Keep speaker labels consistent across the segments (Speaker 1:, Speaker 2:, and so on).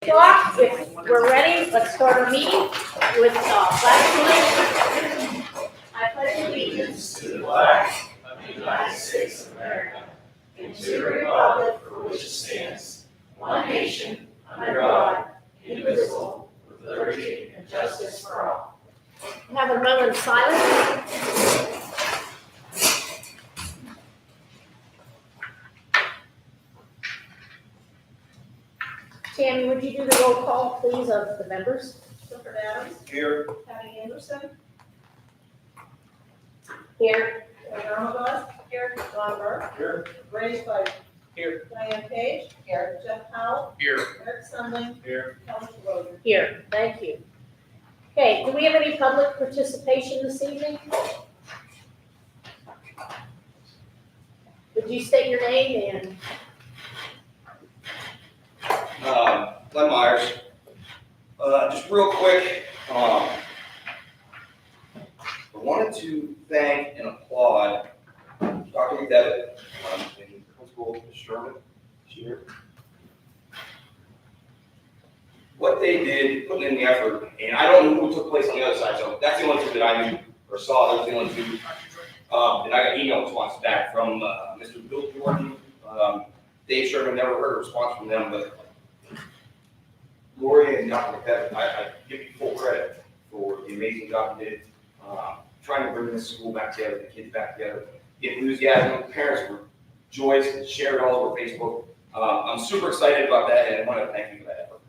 Speaker 1: o'clock. If we're ready, let's start our meeting with flag salute. I pledge allegiance
Speaker 2: to the flag of the United States of America and to the republic for which it stands, one nation, under God, indivisible, with liberty and justice for all.
Speaker 1: Have a moment of silence. Tammy, would you do the roll call, please, of the members?
Speaker 3: Clifford Adams.
Speaker 2: Here.
Speaker 3: Patty Anderson.
Speaker 1: Here.
Speaker 3: Irma here. Don Burke.
Speaker 2: Here.
Speaker 3: Ray Spicer.
Speaker 2: Here.
Speaker 3: Diane Page. Here. Jeff Powell.
Speaker 2: Here.
Speaker 3: Eric Sundling.
Speaker 2: Here.
Speaker 3: Kelly Roder.
Speaker 1: Here, thank you. Okay, do we have any public participation this evening? Would you state your name and?
Speaker 4: Glenn Myers. Just real quick, I wanted to thank and applaud Dr. McDevitt and Principal Sherman. Here. What they did, putting in the effort, and I don't know who took place on the other side, so that's the only two that I knew or saw. Those are the only two. And I got email response back from Mr. Bill Jordan. Dave Sherman, never heard a response from them, but Lori and Dr. McDevitt, I give you full credit for the amazing job you did, trying to bring this school back together, the kids back together. The enthusiasm, parents were joyous and shared all over Facebook. I'm super excited about that, and I want to thank you for that effort.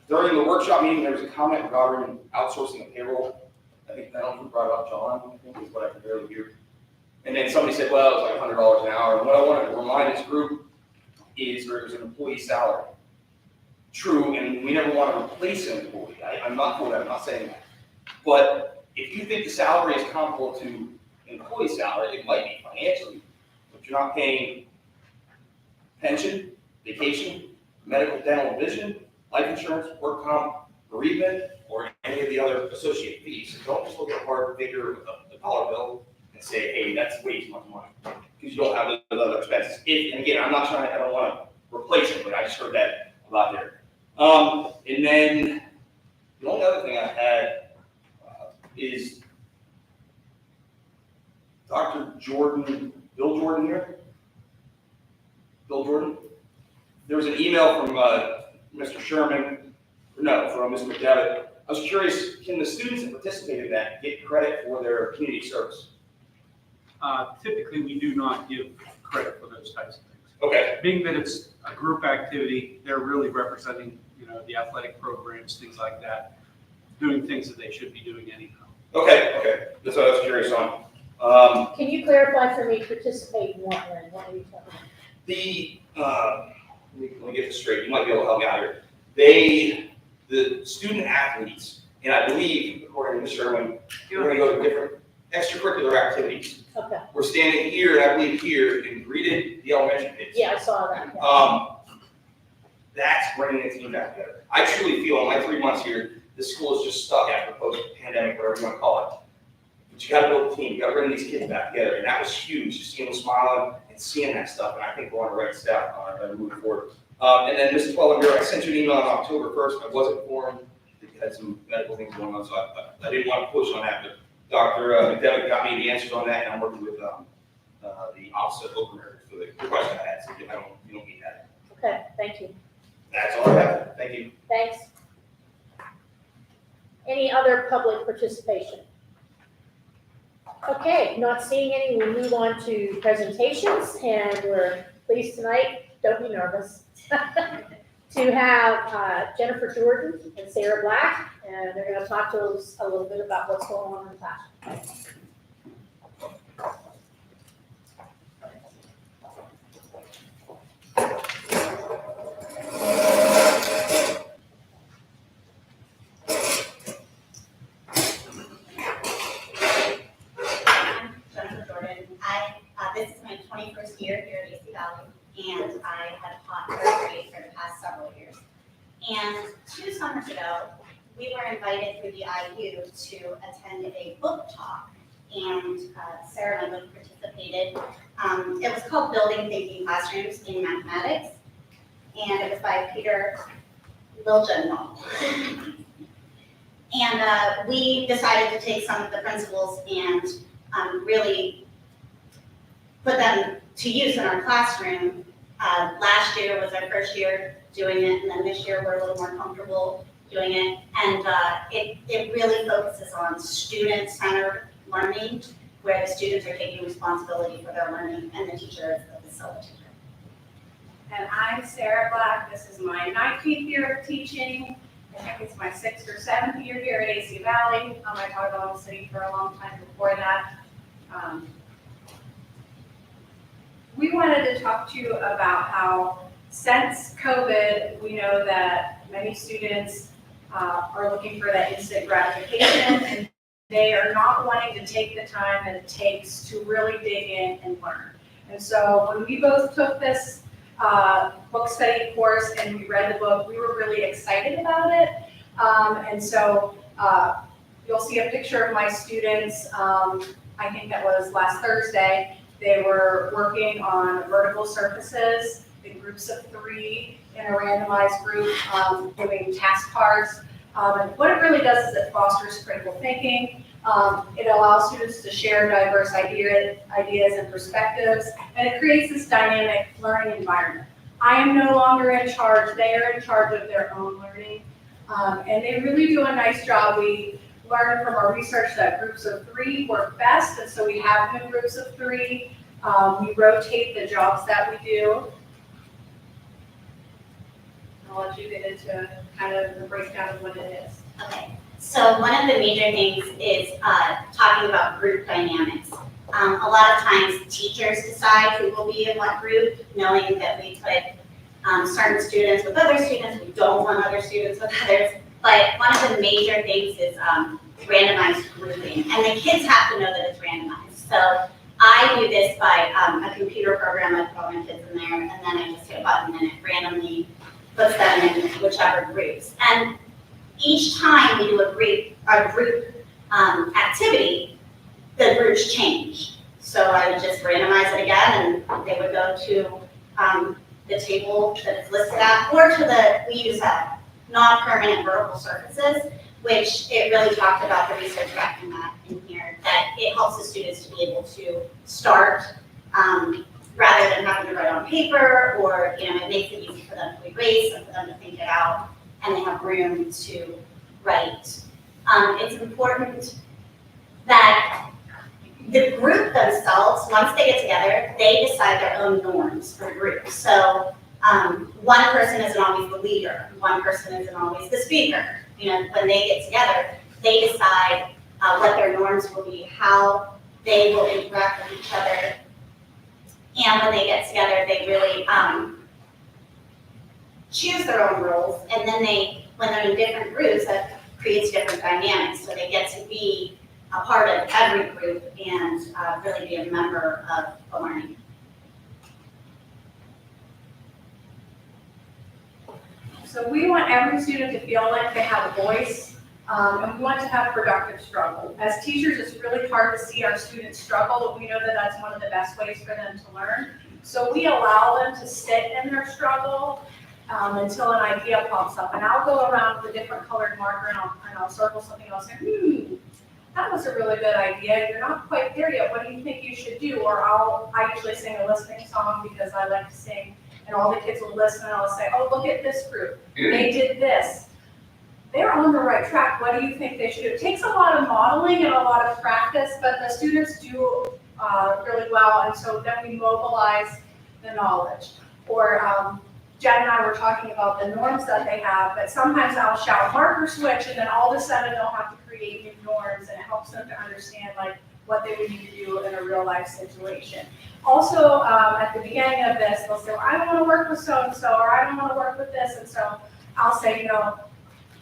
Speaker 4: During the workshop meeting, there was a comment regarding outsourcing the payroll. I think I don't know who brought it up, John, I think is what I could barely hear. And then somebody said, well, it was like $100 an hour. And what I wanted to remind this group is there was an employee salary. True, and we never want to replace an employee. I'm not for that, I'm not saying that. But if you think the salary is comparable to an employee salary, it might be financially, but you're not paying pension, vacation, medical, dental, vision, life insurance, work comp, bereavement, or any of the other associated fees. So don't just look at a hard figure with a dollar bill and say, hey, that's way too much money, because you don't have those other expenses. And again, I don't want to replace it, but I just heard that a lot there. And then the only other thing I had is Dr. Jordan, Bill Jordan here? Bill Jordan? There was an email from Mr. Sherman, no, from Mr. McDevitt. I was curious, can the students that participated in that get credit for their community service?
Speaker 5: Typically, we do not give credit for those types of things.
Speaker 4: Okay.
Speaker 5: Being that it's a group activity, they're really representing, the athletic programs, things like that, doing things that they should be doing anyhow.
Speaker 4: Okay. That's what I was curious on.
Speaker 1: Can you clarify for me, participate in what, Lynn? What are you talking about?
Speaker 4: Let me get this straight. You might be able to help me out here. The student athletes, and I believe, according to Mr. Sherman, we're going to go to different extracurricular activities.
Speaker 1: Okay,
Speaker 4: We're standing here, and I believe here, and greeted the elementary kids.
Speaker 1: yeah, I saw that.
Speaker 4: That's bringing the team back together. I truly feel in my 3 months here, this school is just stuck after post-pandemic, whatever you want to call it. But you got to build a team. You got to bring these kids back together, and that was huge. Just seeing them smiling and seeing that stuff, and I think we're on the right step moving forward. And then Mrs. Wellinger, I sent you an email on October 1st. I wasn't informed. I had some medical things going on, so I didn't want to push on that. But Dr. McDevitt got me the answers on that, and I'm working with the Office of Open for the question I had. So you don't need that.
Speaker 1: Okay, thank you.
Speaker 4: That's all I have. Thank you.
Speaker 1: Thanks. Any other public participation? Okay, not seeing any, we'll move on to presentations, and we're pleased tonight, don't be nervous, to have Jennifer Jordan and Sarah Black, and they're going to talk to us a little bit about what's going on in the classroom.
Speaker 6: This is my 21st year here at AC Valley, and I have taught third grade for the past several years. And 2 summers ago, we were invited through the IU to attend a book talk, and Sarah and I both participated. It was called Building Thinking Classrooms in Mathematics, and it was by Peter little general. And we decided to take some of the principles and really put them to use in our classroom. Last year was our first year doing it, and then this year we're a little more comfortable doing it. And it really focuses on student-centered learning, where the students are taking responsibility for their learning and the teacher is the facilitator.
Speaker 7: And I'm Sarah Black. This is my 19th year of teaching. I think it's my 6th or 7th year here at AC Valley. I taught at Oklahoma City for a long time before that. We wanted to talk to you about how since COVID, we know that many students are looking for that instant gratification, and they are not wanting to take the time that it takes to really dig in and learn. And so when we both took this book study course and we read the book, we were really excited about it. And so you'll see a picture of my students. I think that was last Thursday. They were working on vertical surfaces in groups of 3 in a randomized group, doing task cards. And what it really does is it fosters critical thinking. It allows students to share diverse ideas and perspectives, and it creates this dynamic learning environment. I am no longer in charge. They are in charge of their own learning, and they really do a nice job. We learned from our research that groups of 3 work best, and so we have them in groups of 3. We rotate the jobs that we do. I'll let you get into kind of the breakdown of what it is.
Speaker 6: Okay, so one of the major things is talking about group dynamics. A lot of times teachers decide who will be in what group, knowing that we put certain students with other students, we don't want other students with others. But one of the major things is randomized grouping, and the kids have to know that it's randomized. So I do this by a computer program. I put all my kids in there, and then I just hit a button and it randomly puts them in whichever groups. And each time we do a group activity, the groups change. So I would just randomize it again, and they would go to the table that it's listed at, or to we use non-permanent vertical surfaces, which it really talked about the research backing that in here, that it helps the students to be able to start rather than having to write on paper, or it makes it easy for them to erase and for them to think it out, and they have room to write. It's important that the group themselves, once they get together, they decide their own norms for the group. So one person isn't always the leader, one person isn't always the speaker. When they get together, they decide what their norms will be, how they will interact with each other. And when they get together, they really choose their own roles. And then when they're in different groups, that creates different dynamics. So they get to be a part of every group and really be a member of the learning.
Speaker 7: So we want every student to feel like they have a voice, and we want to have productive struggle. As teachers, it's really hard to see our students struggle, but we know that that's one of the best ways for them to learn. So we allow them to sit in their struggle until an idea pops up. And I'll go around with a different colored marker and I'll circle something and I'll say, that was a really good idea. You're not quite there yet. What do you think you should do? Or I usually sing a listening song because I like to sing. And all the kids will listen and I'll say, oh, look at this group. They did this. They're on the right track. What do you think they should do? It takes a lot of modeling and a lot of practice, but the students do really well. And so then we mobilize the knowledge. Or Jen and I were talking about the norms that they have, but sometimes I'll shout marker switch and then all of a sudden they'll have to create new norms, and it helps them to understand what they would need to do in a real life situation. Also, at the beginning of this, they'll say, well, I don't want to work with so-and-so, or I don't want to work with this. And so I'll say,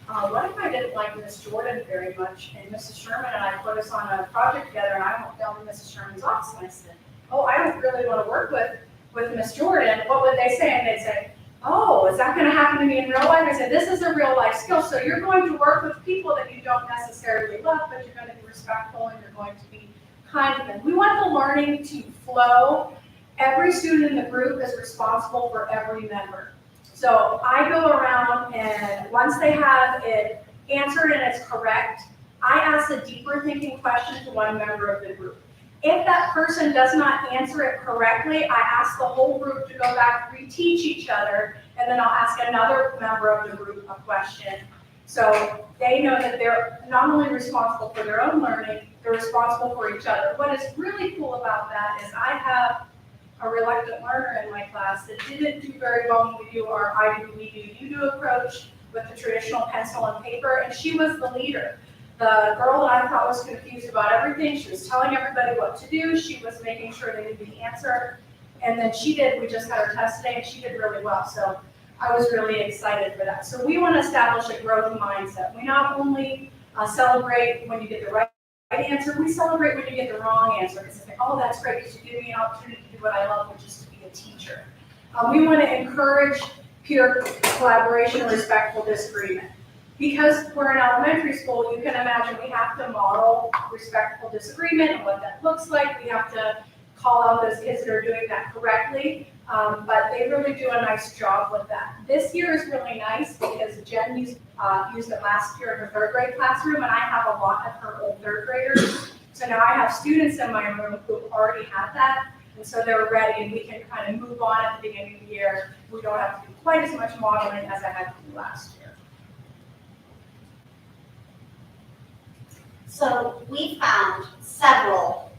Speaker 7: what if I didn't like Miss Jordan very much, and Mrs. Sherman and I put us on a project together, and I went down to Mrs. Sherman's office, and I said, oh, I don't really want to work with Miss Jordan. What would they say? And they'd say, oh, is that going to happen to me in real life? I said, this is a real life skill. So you're going to work with people that you don't necessarily love, but you're going to be respectful and you're going to be kind to them. We want the learning to flow. Every student in the group is responsible for every member. So I go around and once they have it answered and it's correct, I ask a deeper thinking question to one member of the group. If that person does not answer it correctly, I ask the whole group to go back, reteach each other, and then I'll ask another member of the group a question. So they know that they're not only responsible for their own learning, they're responsible for each other. What is really cool about that is I have a reluctant learner in my class that didn't do very well when we do our I do, we do, you do approach with the traditional pencil and paper, and she was the leader. The girl that I thought was confused about everything, she was telling everybody what to do, she was making sure they knew the answer, and then we just had her test today, and she did really well, so I was really excited for that. So we want to establish a growth mindset. We not only celebrate when you get the right answer, we celebrate when you get the wrong answer, because it's like, oh, that's great, because you give me an opportunity to do what I love, which is to be a teacher. We want to encourage peer collaboration and respectful disagreement. Because we're in elementary school, you can imagine we have to model respectful disagreement and what that looks like. We have to call out those kids that are doing that correctly, but they really do a nice job with that. This year is really nice because Jen used it last year in her third grade classroom, and I have a lot of her old third graders. So now I have students in my room who already have that, and so they're ready, and we can kind of move on at the beginning of the year. We don't have to do quite as much modeling as I had to do last year.
Speaker 6: So we found several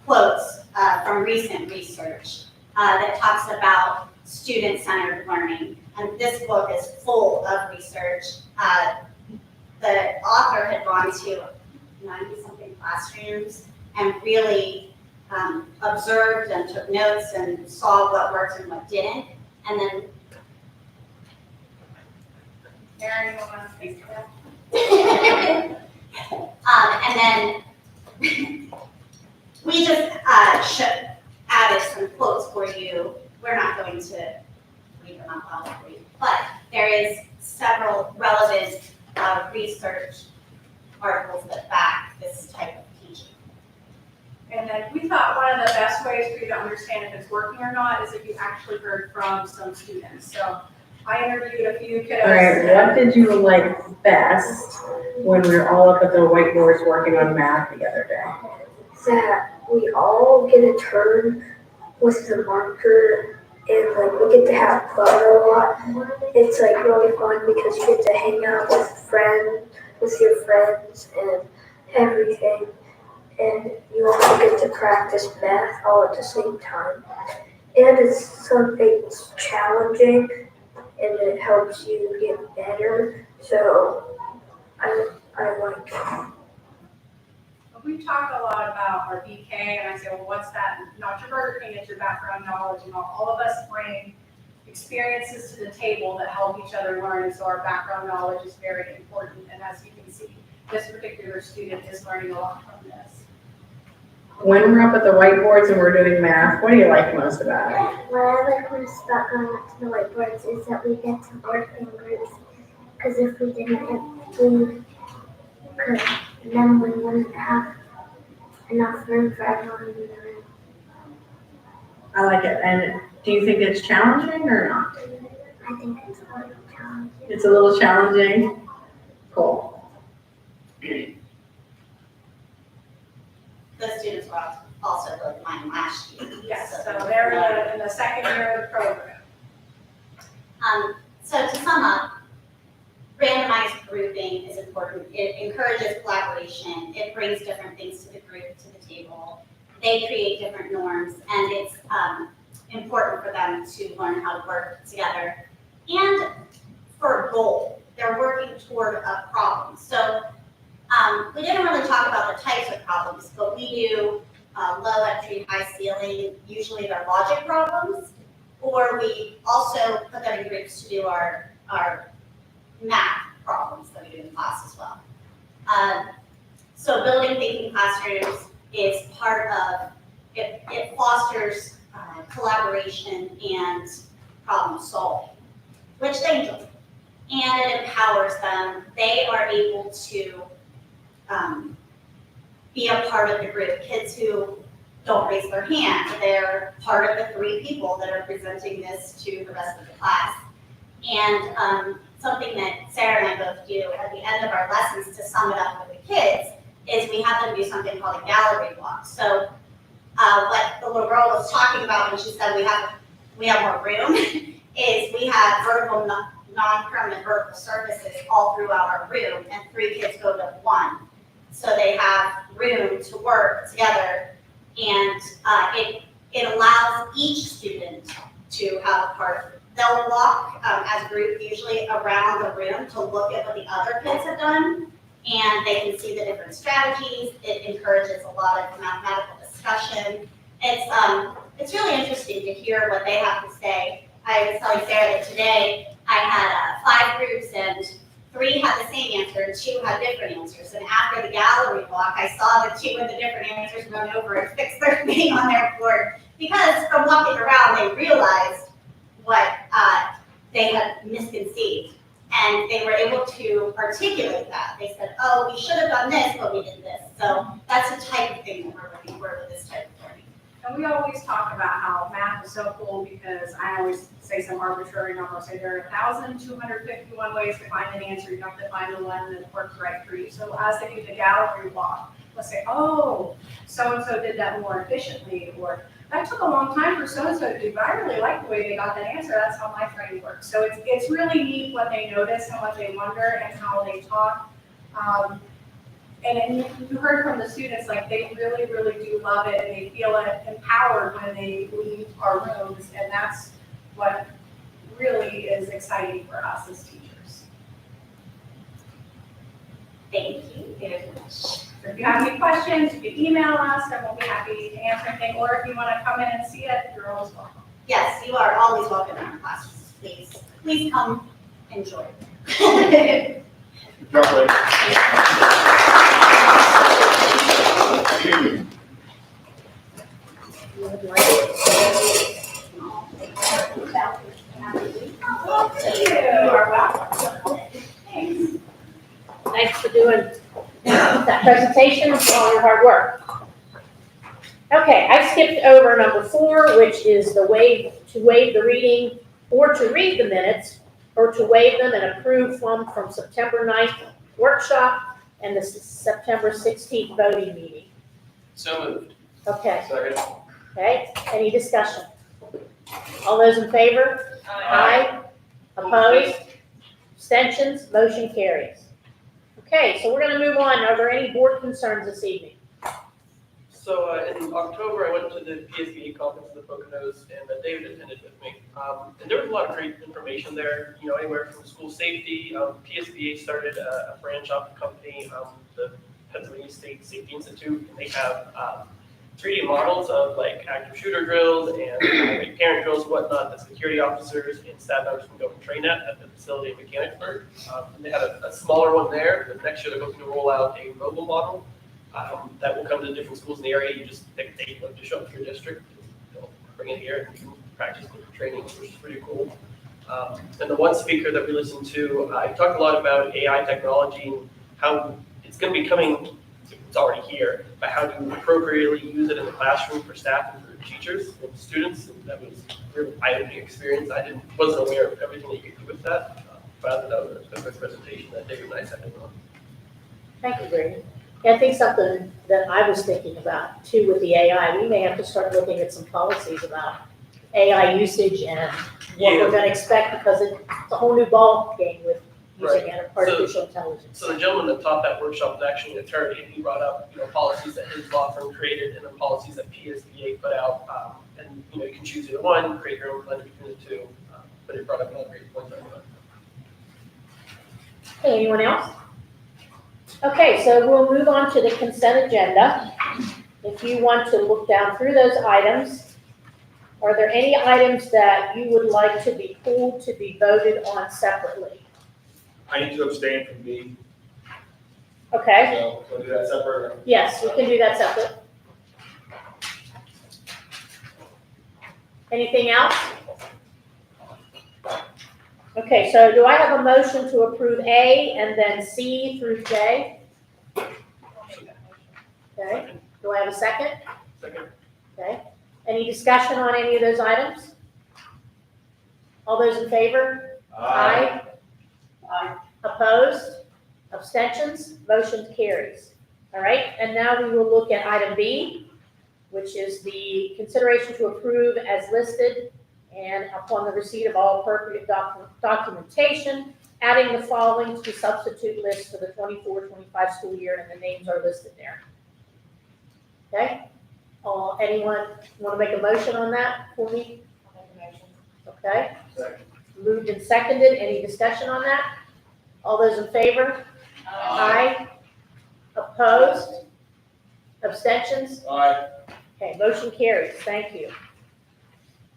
Speaker 6: quotes from recent research that talks about student-centered learning. And this book is full of research. The author had gone to 90-something classrooms and really observed and took notes and saw what worked and what didn't. And then,
Speaker 7: Erin, you want to speak to that?
Speaker 6: and then we just added some quotes for you. We're not going to read them out loud for you, but there is several relevant research articles that back this type of teaching.
Speaker 7: And then we thought one of the best ways for you to understand if it's working or not is if you actually heard from some students. So I interviewed a few kiddos.
Speaker 8: All right, what did you like best when we were all up at the whiteboards working on math the other day?
Speaker 9: That we all get a turn with the marker and like we get to have fun a lot. It's like really fun because you get to hang out with your friends and everything. And you also get to practice math all at the same time. And it's something that's challenging and it helps you get better. So I like it.
Speaker 7: We talk a lot about our BK, and I say, well, what's that? Not your Burger King, it's your background knowledge. And all of us bring experiences to the table that help each other learn. And so our background knowledge is very important. And as you can see, this particular student is learning a lot from this.
Speaker 8: When we're up at the whiteboards and we're doing math, what do you like most about it?
Speaker 9: What I like most about going up to the whiteboards is that we get to work in groups. Because if we didn't, then we wouldn't have enough room for everyone in the room.
Speaker 8: I like it. And do you think it's challenging or not?
Speaker 9: I think it's a little challenging.
Speaker 8: It's a little challenging. Cool.
Speaker 6: The students were also like mine last year.
Speaker 7: Yes, so they're in the second year of the program.
Speaker 6: So to sum up, randomized grouping is important. It encourages collaboration. It brings different things to the group, to the table. They create different norms, and it's important for them to learn how to work together. And for a goal, they're working toward a problem. So we didn't really talk about the types of problems, but we do low entry, high ceiling. Usually they're logic problems, or we also put them in groups to do our math problems that we do in class as well. So building thinking classrooms is part of, it fosters collaboration and problem solving, which they enjoy. And it empowers them. They are able to be a part of the group. Kids who don't raise their hand. They're part of the 3 people that are presenting this to the rest of the class. And something that Sarah and I both do at the end of our lessons to sum it up with the kids is we have them do something called a gallery walk. So what the little girl was talking about when she said we have more room is we have vertical, non-permanent vertical surfaces all throughout our room, and 3 kids go to 1. So they have room to work together, and it allows each student to have a part of it. They'll walk as a group usually around the room to look at what the other kids have done, and they can see the different strategies. It encourages a lot of mathematical discussion. It's really interesting to hear what they have to say. I was telling Sarah that today I had 5 groups and 3 had the same answer and 2 had different answers. And after the gallery walk, I saw the 2 with the different answers run over and fix their thing on their board, because from walking around they realized what they had misconceived. And they were able to articulate that. They said, oh, we should have done this, but we did this. So that's the type of thing that we're looking for with this type of learning.
Speaker 7: And we always talk about how math is so cool, because I always say some arbitrary number, say there are 1,251 ways to find an answer. You have to find the one that works right for you. So as they do the gallery walk, let's say, oh, so-and-so did that more efficiently, or that took a long time for so-and-so to do, but I really like the way they got that answer. That's how my brain works. So it's really neat what they notice and what they wonder and how they talk. And you heard from the students, like they really, really do love it, and they feel empowered when they leave our rooms, and that's what really is exciting for us as teachers.
Speaker 6: Thank you very much.
Speaker 7: So if you have any questions, you can email us, and we'll be happy to answer anything, or if you want to come in and see it, you're always welcome.
Speaker 6: Yes, you are always welcome in our classes. Please come enjoy.
Speaker 7: You are welcome. Thanks.
Speaker 1: Thanks for doing that presentation and for all your hard work. Okay, I skipped over number 4, which is to waive the reading, or to read the minutes, or to waive them and approve from September 9th workshop and the September 16th voting meeting.
Speaker 5: So moved.
Speaker 1: Okay,
Speaker 5: Second.
Speaker 1: okay, any discussion? All those in favor? Aye. Opposed? Abstentions? Motion carries. Okay, so we're gonna move on. Are there any board concerns this evening?
Speaker 10: So in October, I went to the PSBA conference in the Poconos, and David attended with me. And there was a lot of great information there, you know, anywhere from school safety. PSBA started a branch off the company, the Pennsylvania State Safety Institute, and they have 3D models of like active shooter drills and parent drills and whatnot that security officers and staff members can go and train at the facility in Mechanicsburg. And they had a smaller one there, but next year they're looking to roll out a mobile model that will come to different schools in the area. You just pick a date to show up to your district, they'll bring it here and you can practice different trainings, which is pretty cool. And the one speaker that we listened to, he talked a lot about AI technology and how it's going to be coming. It's already here, but how to appropriately use it in the classroom for staff and for teachers and students. And that was a really eye-opening experience. I wasn't aware of everything that you could do with that. But I thought that was a good presentation that David and I sat in on.
Speaker 1: Thank you, Grady. Yeah, I think something that I was thinking about too with the AI, we may have to start looking at some policies about AI usage and what we're gonna expect, because it's a whole new ball game with using artificial intelligence.
Speaker 10: So the gentleman that taught that workshop was actually an attorney, and he brought up, you know, policies that his law firm created and the policies that PSBA put out. And, you know, you can choose either one, create your own blend between the two. But it brought up another great point on that.
Speaker 1: Okay, anyone else? Okay, so we'll move on to the consent agenda. If you want to look down through those items, are there any items that you would like to be pulled to be voted on separately?
Speaker 11: I need to abstain from B,
Speaker 1: Okay,
Speaker 11: so we'll do that separate.
Speaker 1: yes, we can do that separate. Anything else? Okay, so do I have a motion to approve A and then C through J? Okay, do I have a second?
Speaker 10: Second.
Speaker 1: Okay, any discussion on any of those items? All those in favor? Aye. Opposed? Abstentions? Motion carries. All right, and now we will look at item B, which is the consideration to approve as listed and upon the receipt of all appropriate documentation, adding the following to substitute list for the 24-25 school year, and the names are listed there. Okay? Anyone want to make a motion on that for me? Okay?
Speaker 11: Second.
Speaker 1: Moved and seconded. Any discussion on that? All those in favor? Aye. Opposed? Abstentions?
Speaker 11: Aye.
Speaker 1: Okay, motion carries. Thank you.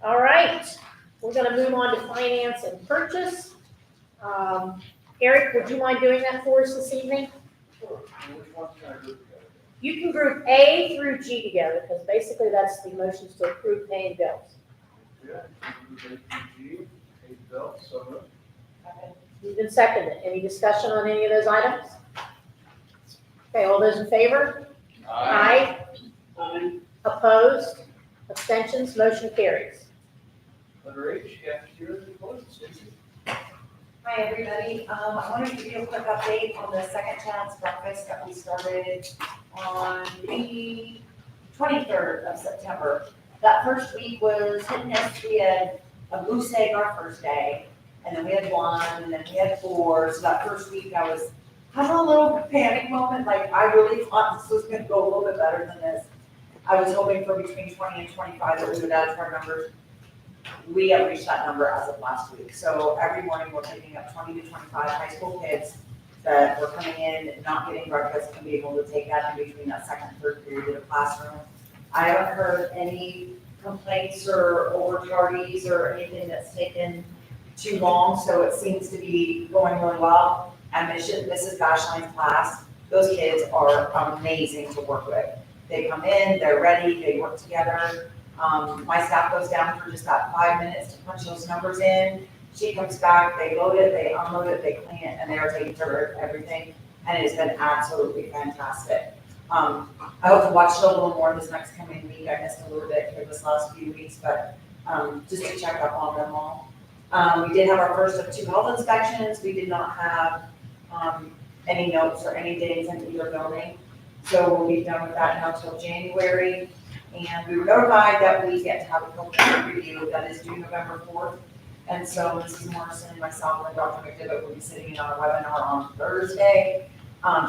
Speaker 1: All right, we're gonna move on to finance and purchase. Eric, would you mind doing that for us this evening?
Speaker 11: Sure. Which one's can I group together?
Speaker 1: You can group A through G together, because basically that's the motions to approve paying bills.
Speaker 11: Yeah. ACV, bill, so moved.
Speaker 1: Moved and seconded. Any discussion on any of those items? Okay, all those in favor? Aye. Opposed? Abstentions? Motion carries.
Speaker 11: Letter H, cafeteria report, Stacy.
Speaker 12: Hi, everybody. I wanted to give you a quick update on the second chance breakfast that we started on the 23rd of September. That first week was hit and miss. We had a goose egg our first day, and then we had one, and then we had four. So that first week I was having a little panic moment. Like, I really thought this was gonna go a little bit better than this. I was hoping for between 20 and 25 that we would add to our numbers. We have reached that number as of last week. So every morning we're picking up 20 to 25 high school kids that were coming in, not getting breakfast, and be able to take that in between that second and third period of the classroom. I haven't heard any complaints or overcharges or anything that's taken too long, so it seems to be going really well. And Mrs. Bashline's class, those kids are amazing to work with. They come in, they're ready, they work together. My staff goes down for just that 5 minutes to punch those numbers in. She comes back, they load it, they unload it, they clean it, and they are taking care of everything. And it has been absolutely fantastic. I hope to watch it a little more this next coming week. I missed a little bit for this last few weeks, but just to check up on them all. We did have our first of 2 health inspections. We did not have any notes or any days in either building. So we'll be done with that now till January. And we were notified that we get to have a public review that is due November 4th. And so Mrs. Morrison and myself and Dr. McDivitt will be sitting in on a webinar on Thursday,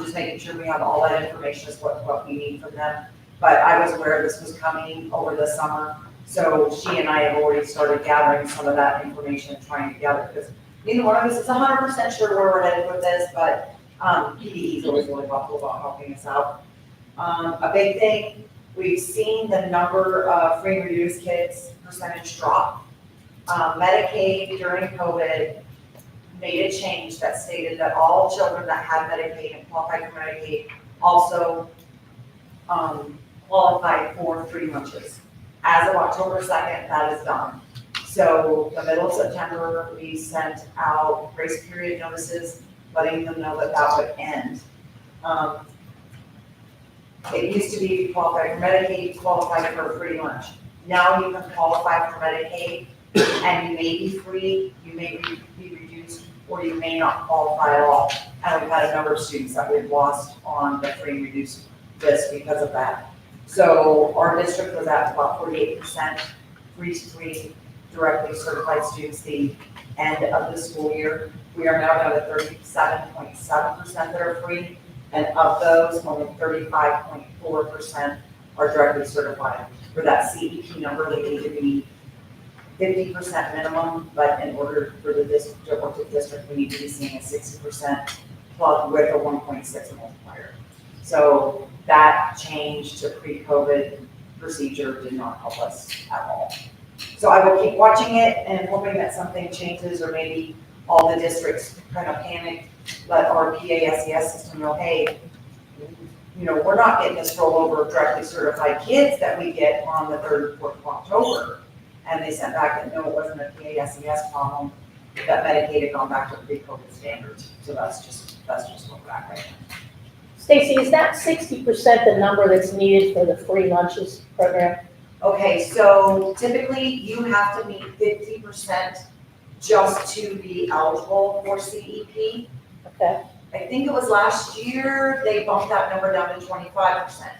Speaker 12: just making sure we have all that information is what we need from them. But I was aware this was coming over the summer. So she and I have already started gathering some of that information and trying to gather, because neither one of us is 100% sure where we're headed with this, but PDE is always really helpful about helping us out. A big thing, we've seen the number of free and reduced kids percentage drop. Medicaid during COVID made a change that stated that all children that had Medicaid and qualified for Medicaid also qualified for free lunches. As of October 2nd, that is done. So the middle of September, we sent out grace period notices, letting them know that that would end. It used to be if you qualified for Medicaid, you qualified for a free lunch. Now you can qualify for Medicaid and you may be free, you may be reduced, or you may not qualify at all. And we've had a number of students that we've lost on the free and reduced list because of that. So our district was at about 48% free directly certified students the end of the school year. We are now down to 37.7% that are free. And of those, only 35.4% are directly certified. For that CEP number, they need to be 50% minimum, but in order for the district to work with district, we need to be seeing a 60% plus with a 1.6 multiplier. So that change to pre-COVID procedure did not help us at all. So I will keep watching it and hoping that something changes, or maybe all the districts kind of panic, let our PASES system know, hey, you know, we're not getting this rollover of directly certified kids that we get on the 3rd and 4th of October. And they sent back that no, it wasn't a PASES problem, that Medicaid had gone back to pre-COVID standards. So that's just what we're at right now.
Speaker 1: Stacy, is that 60% the number that's needed for the free lunches program?
Speaker 12: Okay, so typically you have to meet 50% just to be eligible for CEP.
Speaker 1: Okay,
Speaker 12: I think it was last year, they bumped that number down to 25%.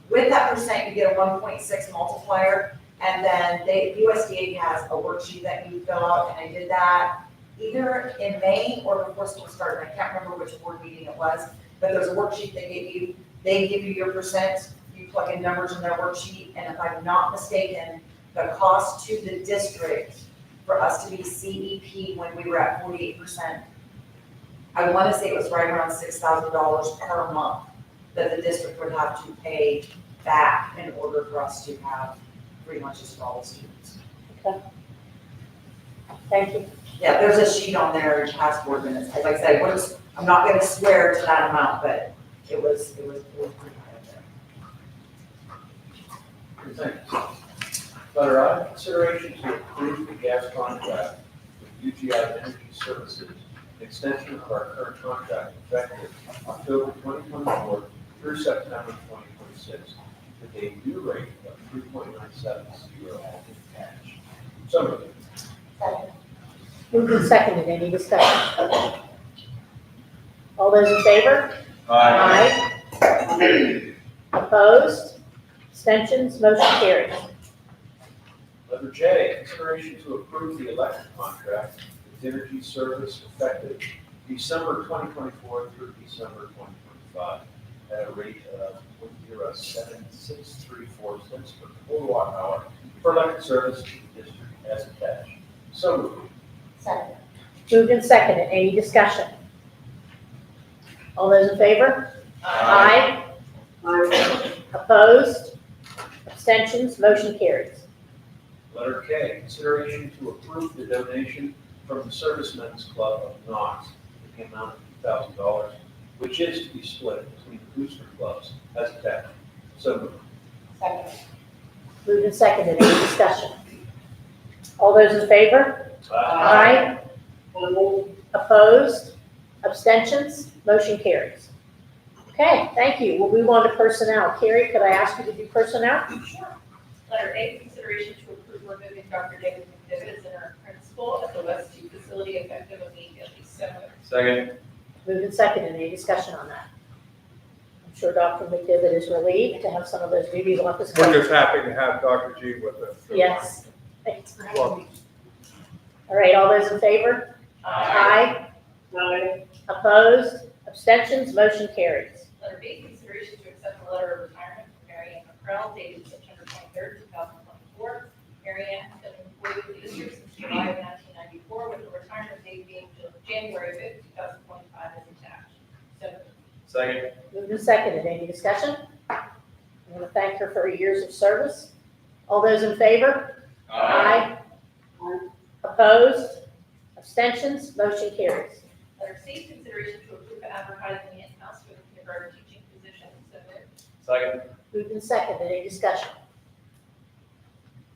Speaker 12: With that percent, you get a 1.6 multiplier, and then USDA has a worksheet that you fill out, and I did that either in May or before school started. I can't remember which board meeting it was, but there's a worksheet they gave you. They give you your percent, you plug in numbers in their worksheet, and if I'm not mistaken, the cost to the district for us to be CEP when we were at 48%, I want to say it was right around $6,000 per month that the district would have to pay back in order for us to have free lunches for all the students.
Speaker 1: thank you.
Speaker 12: Yeah, there's a sheet on there in past board minutes. Like I said, I'm not going to swear to that amount, but it was pretty high up there.
Speaker 11: Thanks. Letter I, consideration to approve the gas contract with UGI Energy Services, extension of our current contract effective October 2024 through September 2026, with a new rate of 3.970 in cash. So moved.
Speaker 1: Moved and seconded, any discussion? All those in favor? Aye. Opposed? Abstentions? Motion carries.
Speaker 11: Letter J, consideration to approve the electric contract with Energy Service effective December 2024 through December 2025 at a rate of 0.07634 cents per kilowatt hour for electric service to the district as attached. So moved.
Speaker 6: Second.
Speaker 1: Moved and seconded, any discussion? All those in favor? Aye. Opposed? Abstentions? Motion carries.
Speaker 11: Letter K, consideration to approve the donation from the Servicemen's Club of Knox in the amount of $2,000, which is to be split between the booster clubs as attached. So moved.
Speaker 6: Second.
Speaker 1: Moved and seconded, any discussion? All those in favor? Aye. Opposed? Abstentions? Motion carries. Okay, thank you. We'll move on to personnel. Carrie, could I ask you to do personnel?
Speaker 7: Sure. Letter A, consideration to approve removing Dr. David McDivitt as interim principal at the West 2 facility effective immediately. So moved.
Speaker 4: Second.
Speaker 1: Moved and seconded, any discussion on that? I'm sure Dr. McDivitt is relieved to have some of those duties off his plate.
Speaker 13: We're just happy to have Dr. G with us.
Speaker 1: Yes. Thanks.
Speaker 13: Welcome.
Speaker 1: All right, all those in favor? Aye. Opposed? Abstentions? Motion carries.
Speaker 7: Letter B, consideration to accept a letter of retirement from Mary Ann McCrell dated September 23rd, 2024. Mary Ann has been employed with the district since July of 1994, with the retirement date being January 5th, 2025 as attached. So moved.
Speaker 4: Second.
Speaker 1: Moved and seconded. Any discussion? I want to thank her for her years of service. All those in favor? Aye. Opposed? Abstentions? Motion carries.
Speaker 7: Letter C, consideration to approve advertising the in-house for the kindergarten teaching position. So moved.
Speaker 4: Second.
Speaker 1: Moved and seconded. Any discussion?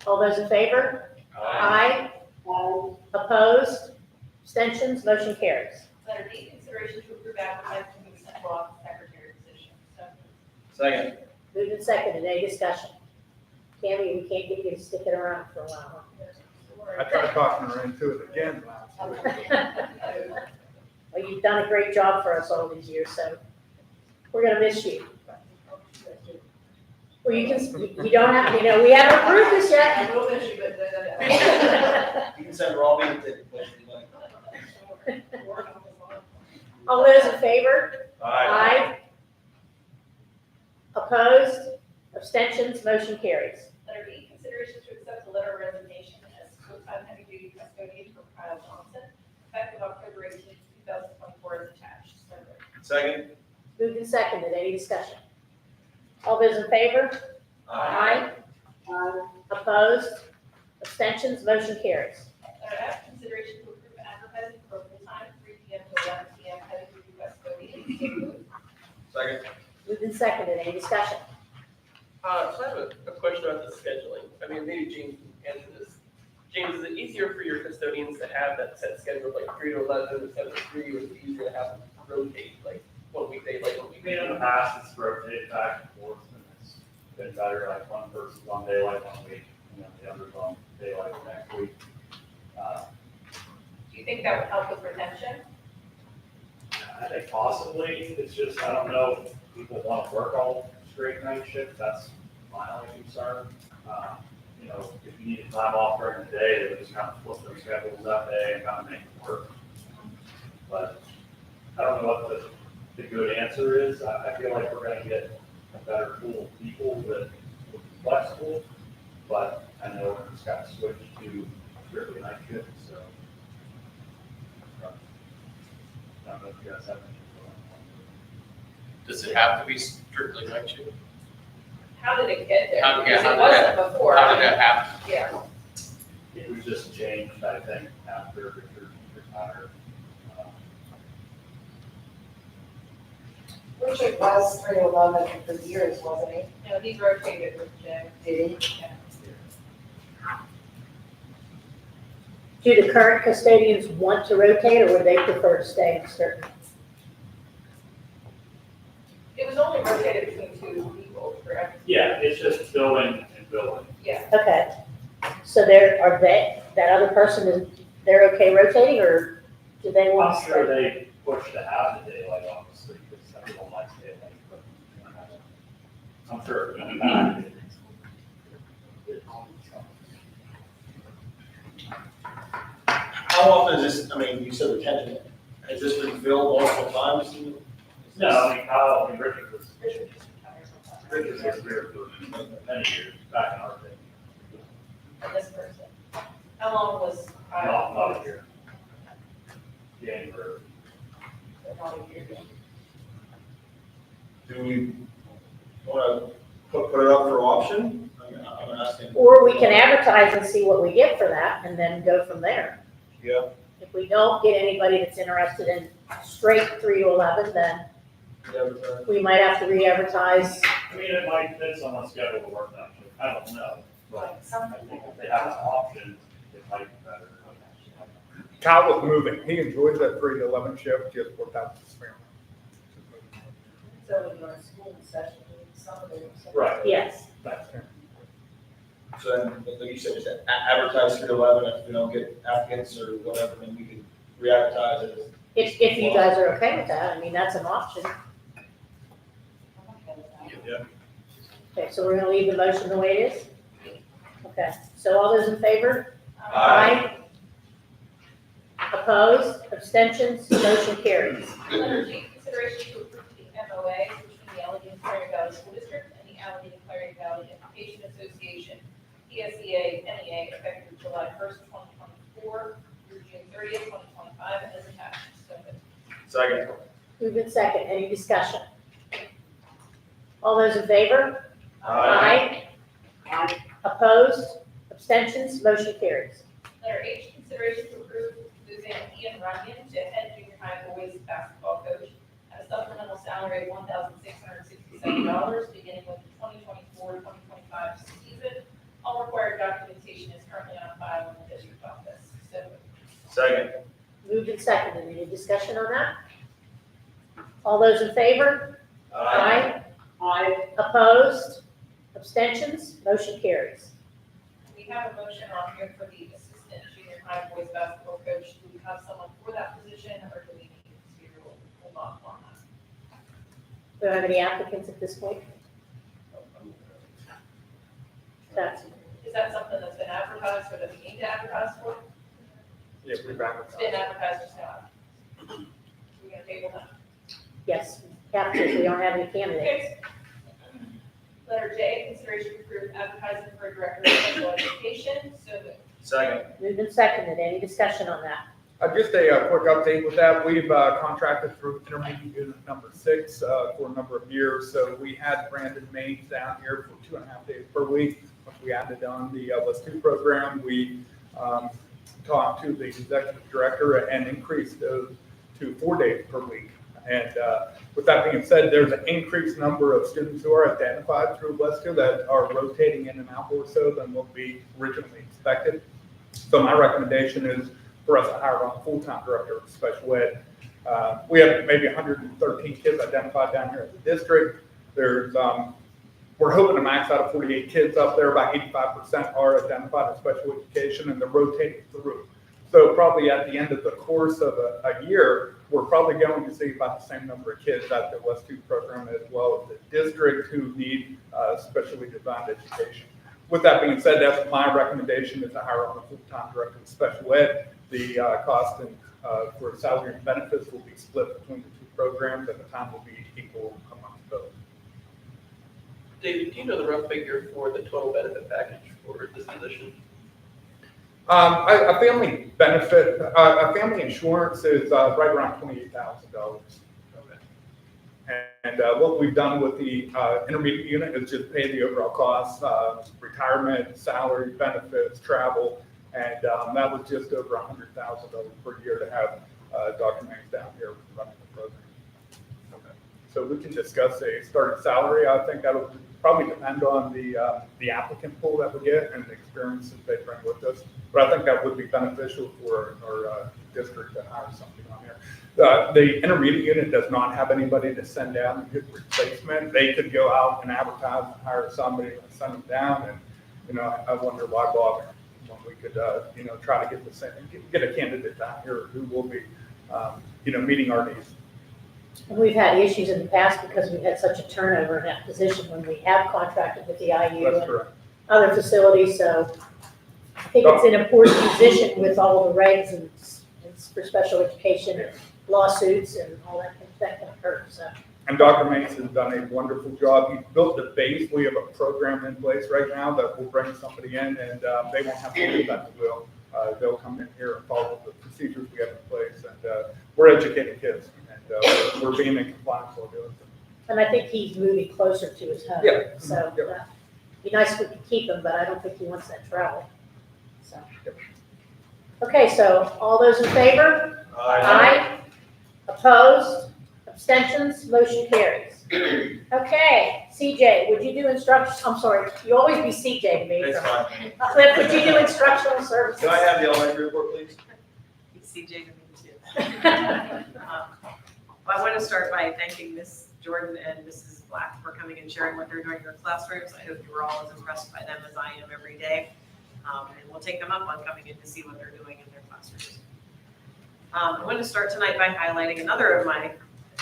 Speaker 1: All those in favor? Aye. Opposed? Abstentions? Motion carries.
Speaker 7: Letter D, consideration to approve advertising for the central office secretary position. So moved.
Speaker 4: Second.
Speaker 1: Moved and seconded. Any discussion? Cammy, we can't get you to stick it around for a while.
Speaker 13: I tried talking her into it again last week.
Speaker 1: Well, you've done a great job for us all these years, so we're gonna miss you. Well, you can, you don't have, we haven't approved this yet.
Speaker 3: We'll miss you, but
Speaker 4: You can send Robbie with it.
Speaker 1: All those in favor? Aye. Opposed? Abstentions? Motion carries.
Speaker 7: Letter E, consideration to accept a letter of resignation as full-time heavy-duty custodian for Kyle Johnson, effective October 18, 2024, as attached. So moved.
Speaker 4: Second.
Speaker 1: Moved and seconded. Any discussion? All those in favor? Aye. Opposed? Abstentions? Motion carries.
Speaker 7: Letter F, consideration to approve advertising for full-time 3 p.m. to 11 p.m. heavy-duty custodian. So moved.
Speaker 4: Second.
Speaker 1: Moved and seconded. Any discussion?
Speaker 10: So I have a question about the scheduling. I mean, maybe James can answer this. James, is it easier for your custodians to have that set schedule, like 3 to 11 or 7 to 3, or is it easier to have them rotate, like 1 weekday, like 1 weekday?
Speaker 14: In the past, it's rotated back and forth, and it's
Speaker 11: been better, like one person's on daylight one week, and then the other's on daylight the next week.
Speaker 7: Do you think that would help with retention?
Speaker 11: I think possibly, it's just, I don't know if people want to work all straight night shifts, that's my only concern. You know, if you needed time off during the day, they would just kind of flip their schedules that day and kind of make it work. But I don't know what the good answer is. I feel like we're gonna get a better pool of people that will be flexible, but I know we're just got to switch to strictly night shift, so. I don't know if you guys have any.
Speaker 2: Does it have to be strictly night shift?
Speaker 7: How did it get there?
Speaker 2: How- yeah,
Speaker 7: Because
Speaker 2: how
Speaker 7: it
Speaker 2: did
Speaker 7: wasn't before.
Speaker 2: How did that happen?
Speaker 7: Yeah.
Speaker 11: It was just changed, I think, after Richard retired.
Speaker 12: Richard was 311 for years, wasn't he?
Speaker 7: No, he rotated with Jim.
Speaker 12: Did he?
Speaker 1: Do the current custodians want to rotate, or would they prefer to stay in certain?
Speaker 7: It was only rotated between two people, correct?
Speaker 11: Yeah, it's just billing and billing.
Speaker 7: Yeah.
Speaker 1: Okay, so that other person is, they're okay rotating, or do they want to
Speaker 11: I'm sure
Speaker 1: stay?
Speaker 11: they push to have the daylight, obviously, because everyone likes daylight. but I'm sure it's gonna happen.
Speaker 14: How often is this, I mean, you said retention, has this been filled multiple times?
Speaker 11: No, I mean, Kyle, Richard was here for many years, back in our day.
Speaker 7: And this person. How long was?
Speaker 11: Not a year. January.
Speaker 7: Not a year.
Speaker 14: Do we want to put it up for auction? I'm asking.
Speaker 1: Or we can advertise and see what we get for that, and then go from there.
Speaker 14: Yeah.
Speaker 1: If we don't get anybody that's interested in straight 3 to 11, then we might have to re-advertise.
Speaker 11: I mean, it might fit someone's schedule to work that shift, I don't know, but I think if they have an option, it might be better.
Speaker 13: Kyle was moving. He enjoys that 3 to 11 shift, just worked out with his family.
Speaker 12: So when you're in school session, some of them.
Speaker 11: Right.
Speaker 1: Yes.
Speaker 11: That's fair.
Speaker 14: So then, like you said, just advertise 3 to 11, if we don't get applicants or whatever, then we can re-advertise it.
Speaker 1: If you guys are okay with that, I mean, that's an option.
Speaker 14: Yeah.
Speaker 1: Okay, so we're gonna leave the motion the way it is? Okay, so all those in favor?
Speaker 14: Aye.
Speaker 1: Opposed, abstentions, motion carries.
Speaker 7: Letter G, consideration to approve the MOA between the Allegheny Clarion Valley School District and the Allegheny Clarion Valley Education Association, PSEA, NEA, effective July 1st, 2024 through June 30th, 2025, and is attached. So moved.
Speaker 14: Second.
Speaker 1: Moved in second, any discussion? All those in favor?
Speaker 14: Aye.
Speaker 1: Opposed, abstentions, motion carries.
Speaker 7: Letter H, consideration to approve moving Ian Runyon to head junior high boys basketball coach at a supplemental salary of $1,667, beginning with the 2024-2025 season. All required documentation is currently on file in the district office. So moved.
Speaker 14: Second.
Speaker 1: Moved and seconded, any discussion on that? All those in favor? Aye. Opposed, abstentions, motion carries.
Speaker 7: We have a motion on here for the assistant junior high boys basketball coach. Do we have someone for that position, or do we need to hold off on that?
Speaker 1: Do I have any applicants at this point? That's,
Speaker 7: Is that something that's been advertised or that we need to advertise for?
Speaker 13: Yeah, we've advertised.
Speaker 7: It's been advertised just now. We're gonna table that.
Speaker 1: yes, applicants, we don't have any candidates.
Speaker 7: Okay. Letter J, consideration to approve advertising for a director of special education. So moved.
Speaker 14: Second.
Speaker 1: Moved and seconded, any discussion on that?
Speaker 13: Just a quick update with that. We've contracted through intermediate unit number 6 for a number of years. So we had Brandon Maines down here for 2.5 days per week. We added on the List 2 program. We talked to the executive director and increased those to 4 days per week. And with that being said, there's an increased number of students who are identified through List 2 that are rotating in and out more so than what we originally expected. So my recommendation is for us to hire a full-time director of special ed. We have maybe 113 kids identified down here at the district. There's We're hoping to max out of 48 kids up there. About 85% are identified as special education, and they're rotating through. So probably at the end of the course of a year, we're probably going to see about the same number of kids at the West 2 program as well as the district who need specially designed education. With that being said, that's my recommendation is to hire on a full-time director of special ed. The cost and for salary and benefits will be split between the two programs, and the time will be equal among both.
Speaker 10: David, do you know the rough figure for the total benefit package for this position?
Speaker 13: A family benefit, a family insurance is right around $28,000. And what we've done with the intermediate unit is just pay the overall costs, retirement, salary, benefits, travel, and that was just over $100,000 per year to have Dr. Mangs down here running the program. So we can discuss a starting salary. I think that'll probably depend on the applicant pool that we get and the experiences they bring with us. But I think that would be beneficial for our district to hire something on here. The intermediate unit does not have anybody to send down a good replacement. They could go out and advertise and hire somebody and send them down. And, I wonder why bother when we could, try to get a candidate down here who will be, meeting our needs.
Speaker 1: And we've had issues in the past because we've had such a turnover in that position when we have contracted with the IU
Speaker 13: That's
Speaker 1: and
Speaker 13: correct.
Speaker 1: other facilities, so I think it's an important position with all the regs and for special education and lawsuits and all that can occur, so.
Speaker 13: And Dr. Mace has done a wonderful job. He's built the base. We have a program in place right now that will bring somebody in, and they won't have to do that at will. They'll come in here and follow the procedures we have in place, and we're educating kids, and we're being in compliance while doing it.
Speaker 1: And I think he's moving closer to his home.
Speaker 13: Yeah.
Speaker 1: So,
Speaker 13: Yep.
Speaker 1: be nice if we could keep him, but I don't think he wants that travel, so.
Speaker 13: Yep.
Speaker 1: Okay, so all those in favor? Aye. Opposed? Abstentions? Motion carries. Okay, CJ, would you do I'm sorry, you always be CJ to me.
Speaker 14: It's fine.
Speaker 1: Cliff, would you do instructional services?
Speaker 14: Can I have the elementary report, please?
Speaker 15: CJ to me too. I want to start by thanking Ms. Jordan and Mrs. Black for coming and sharing what they're doing in their classrooms. I hope you were all as impressed by them as I am every day. And we'll take them up on coming in to see what they're doing in their classrooms. I want to start tonight by highlighting another of my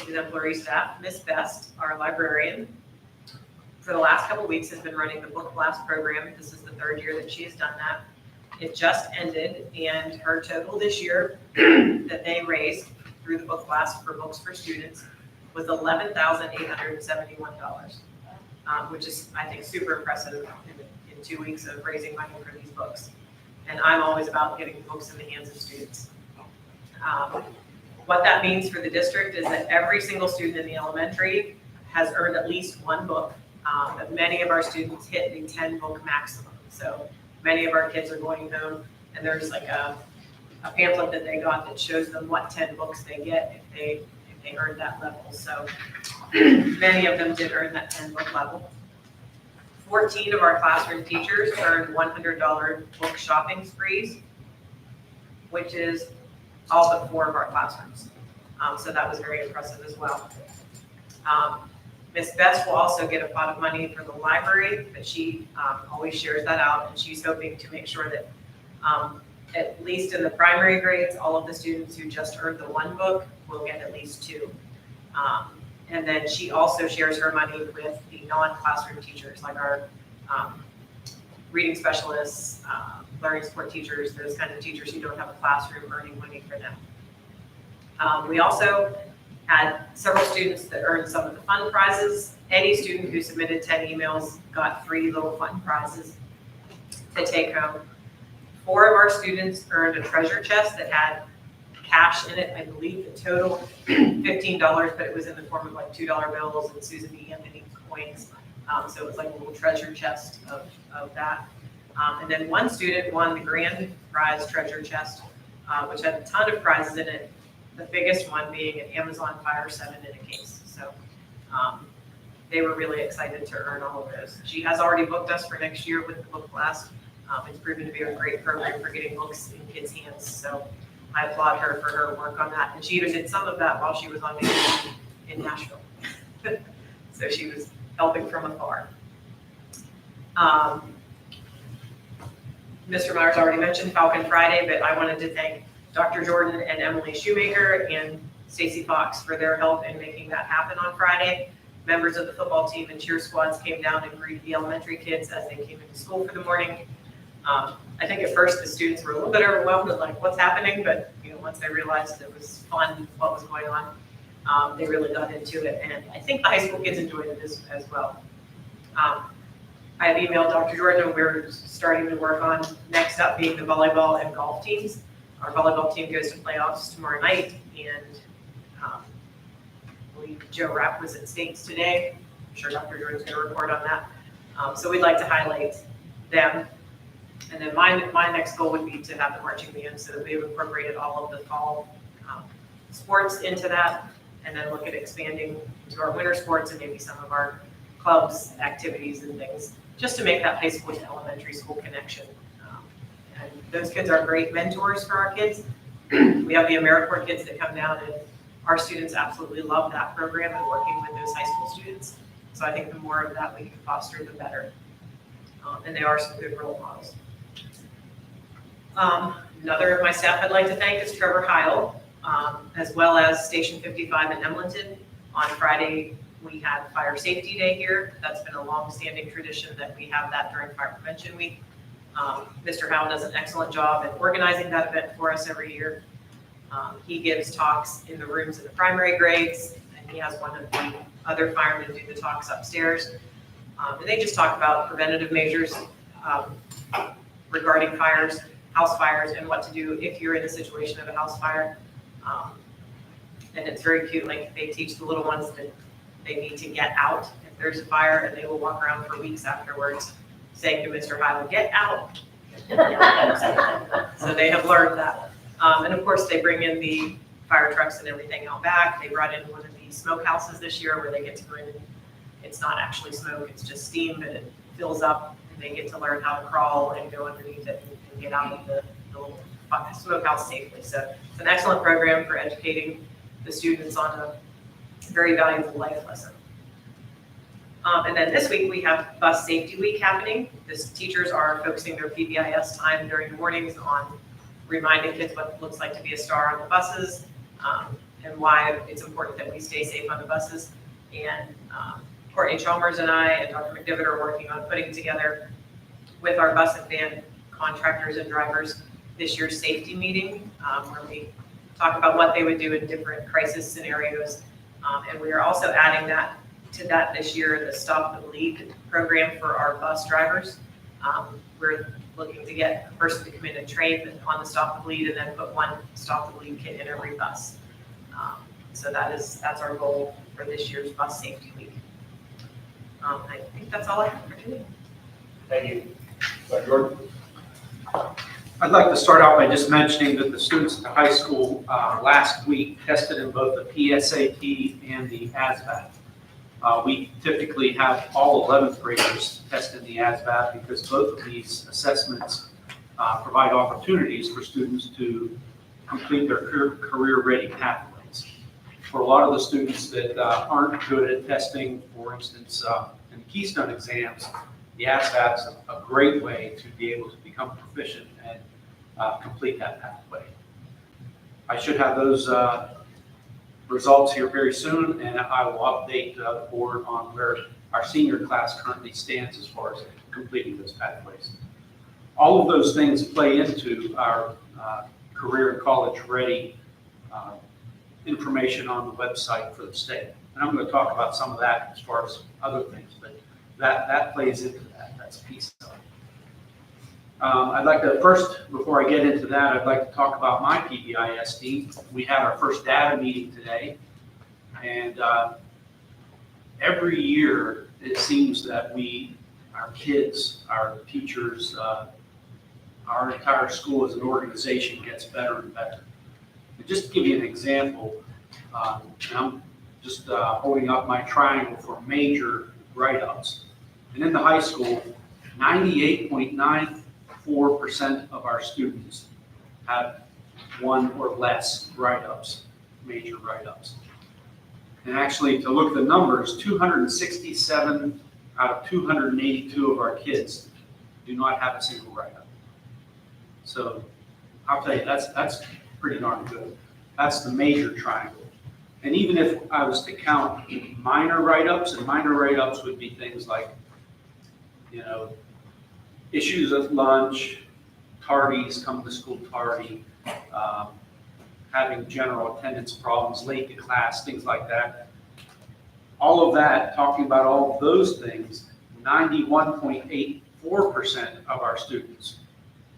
Speaker 15: exemplary staff, Miss Best, our librarian. For the last couple of weeks has been running the Book Blast program. This is the third year that she has done that. It just ended, and her total this year that they raised through the Book Blast for books for students was $11,871, which is, I think, super impressive in 2 weeks of raising money for these books. And I'm always about getting books in the hands of students. What that means for the district is that every single student in the elementary has earned at least one book. But many of our students hit the 10-book maximum. So many of our kids are going home, and there's like a pamphlet that they got that shows them what 10 books they get if they earned that level. So many of them did earn that 10-book level. 14 of our classroom teachers earned $100 book shopping sprees, which is all but 4 of our classrooms. So that was very impressive as well. Miss Best will also get a pot of money for the library, but she always shares that out, and she's hoping to make sure that at least in the primary grades, all of the students who just earned the 1 book will get at least 2. And then she also shares her money with the non-classroom teachers, like our reading specialists, learning support teachers, those kind of teachers who don't have a classroom, earning money for them. We also had several students that earned some of the fun prizes. Any student who submitted 10 emails got 3 little fun prizes to take home. 4 of our students earned a treasure chest that had cash in it. I believe the total $15, but it was in the form of like $2 bills and Susan B. Anthony coins. So it was like a little treasure chest of that. And then 1 student won the grand prize treasure chest, which had a ton of prizes in it. The biggest one being an Amazon Fire 7 in a case. So they were really excited to earn all of those. She has already booked us for next year with the Book Blast. It's proven to be a great program for getting books in kids' hands. So I applaud her for her work on that. And she even did some of that while she was on vacation in Nashville. So she was helping from afar. Mr. Myers already mentioned Falcon Friday, but I wanted to thank Dr. Jordan and Emily Shoemaker and Stacy Fox for their help in making that happen on Friday. Members of the football team and cheer squads came down and greeted the elementary kids as they came into school for the morning. I think at first the students were a little bit overwhelmed with like what's happening, but once they realized it was fun, what was going on, they really got into it. And I think the high school kids enjoyed it as well. I have emailed Dr. Jordan, and we're starting to work on next up being the volleyball and golf teams. Our volleyball team goes to playoffs tomorrow night, and I believe Joe Rapp was at States today. I'm sure Dr. Jordan's going to report on that. So we'd like to highlight them. And then my next goal would be to have the marching band, so that we've incorporated all of the fall sports into that, and then look at expanding to our winter sports and maybe some of our clubs, activities, and things, just to make that high school to elementary school connection. And those kids are great mentors for our kids. We have the AmeriCorps kids that come down, and our students absolutely love that program and working with those high school students. So I think the more of that we can foster, the better. And they are some good role models. Another of my staff I'd like to thank is Trevor Heil, as well as Station 55 in Emlenton. On Friday, we had Fire Safety Day here. That's been a long-standing tradition that we have that during Fire Prevention Week. Mr. Howe does an excellent job at organizing that event for us every year. He gives talks in the rooms in the primary grades, and he has one of the other firemen do the talks upstairs. And they just talk about preventative measures regarding fires, house fires, and what to do if you're in a situation of a house fire. And it's very cute, like they teach the little ones that they need to get out if there's a fire, and they will walk around for weeks afterwards saying to Mr. Hyland, get out. So they have learned that. And of course, they bring in the fire trucks and everything out back. They brought in one of the smoke houses this year where they get to go in, and it's not actually smoke, it's just steam, but it fills up, and they get to learn how to crawl and go underneath it and get out of the little smoke house safely. So it's an excellent program for educating the students on a very valuable life lesson. And then this week we have Bus Safety Week happening. The teachers are focusing their PBIS time during the mornings on reminding kids what it looks like to be a star on the buses, and why it's important that we stay safe on the buses. And Courtney Chalmers and I and Dr. McDivitt are working on putting together with our bus and van contractors and drivers this year's safety meeting, where we talk about what they would do in different crisis scenarios. And we are also adding that to that this year, the Stop the Bleed program for our bus drivers. We're looking to get a person to come in and train on the Stop the Bleed, and then put one Stop the Bleed kit in every bus. So that's our goal for this year's Bus Safety Week. I think that's all I have for today.
Speaker 14: Thank you. Dr. Jordan?
Speaker 5: I'd like to start out by just mentioning that the students at the high school last week tested in both the PSAT and the ASVAB. We typically have all 11th graders test in the ASVAB because both of these assessments provide opportunities for students to complete their career-ready pathways. For a lot of the students that aren't good at testing, for instance, in the Keystone exams, the ASVAB is a great way to be able to become proficient and complete that pathway. I should have those results here very soon, and I will update the board on where our senior class currently stands as far as completing those pathways. All of those things play into our career and college ready information on the website for the state. And I'm going to talk about some of that as far as other things, but that plays into that. That's a piece of it. I'd like to first, before I get into that, I'd like to talk about my PBIS team. We had our first data meeting today, and every year it seems that our kids, our teachers, our entire school as an organization gets better and better. And just to give you an example, I'm just holding up my triangle for major write-ups. And in the high school, 98.94% of our students have one or less write-ups, major write-ups. And actually, to look at the numbers, 267 out of 282 of our kids do not have a single write-up. So I'll tell you, that's pretty darn good. That's the major triangle. And even if I was to count minor write-ups, and minor write-ups would be things like, issues at lunch, tardies, come to school tardy, having general attendance problems, late to class, things like that. All of that, talking about all of those things, 91.84% of our students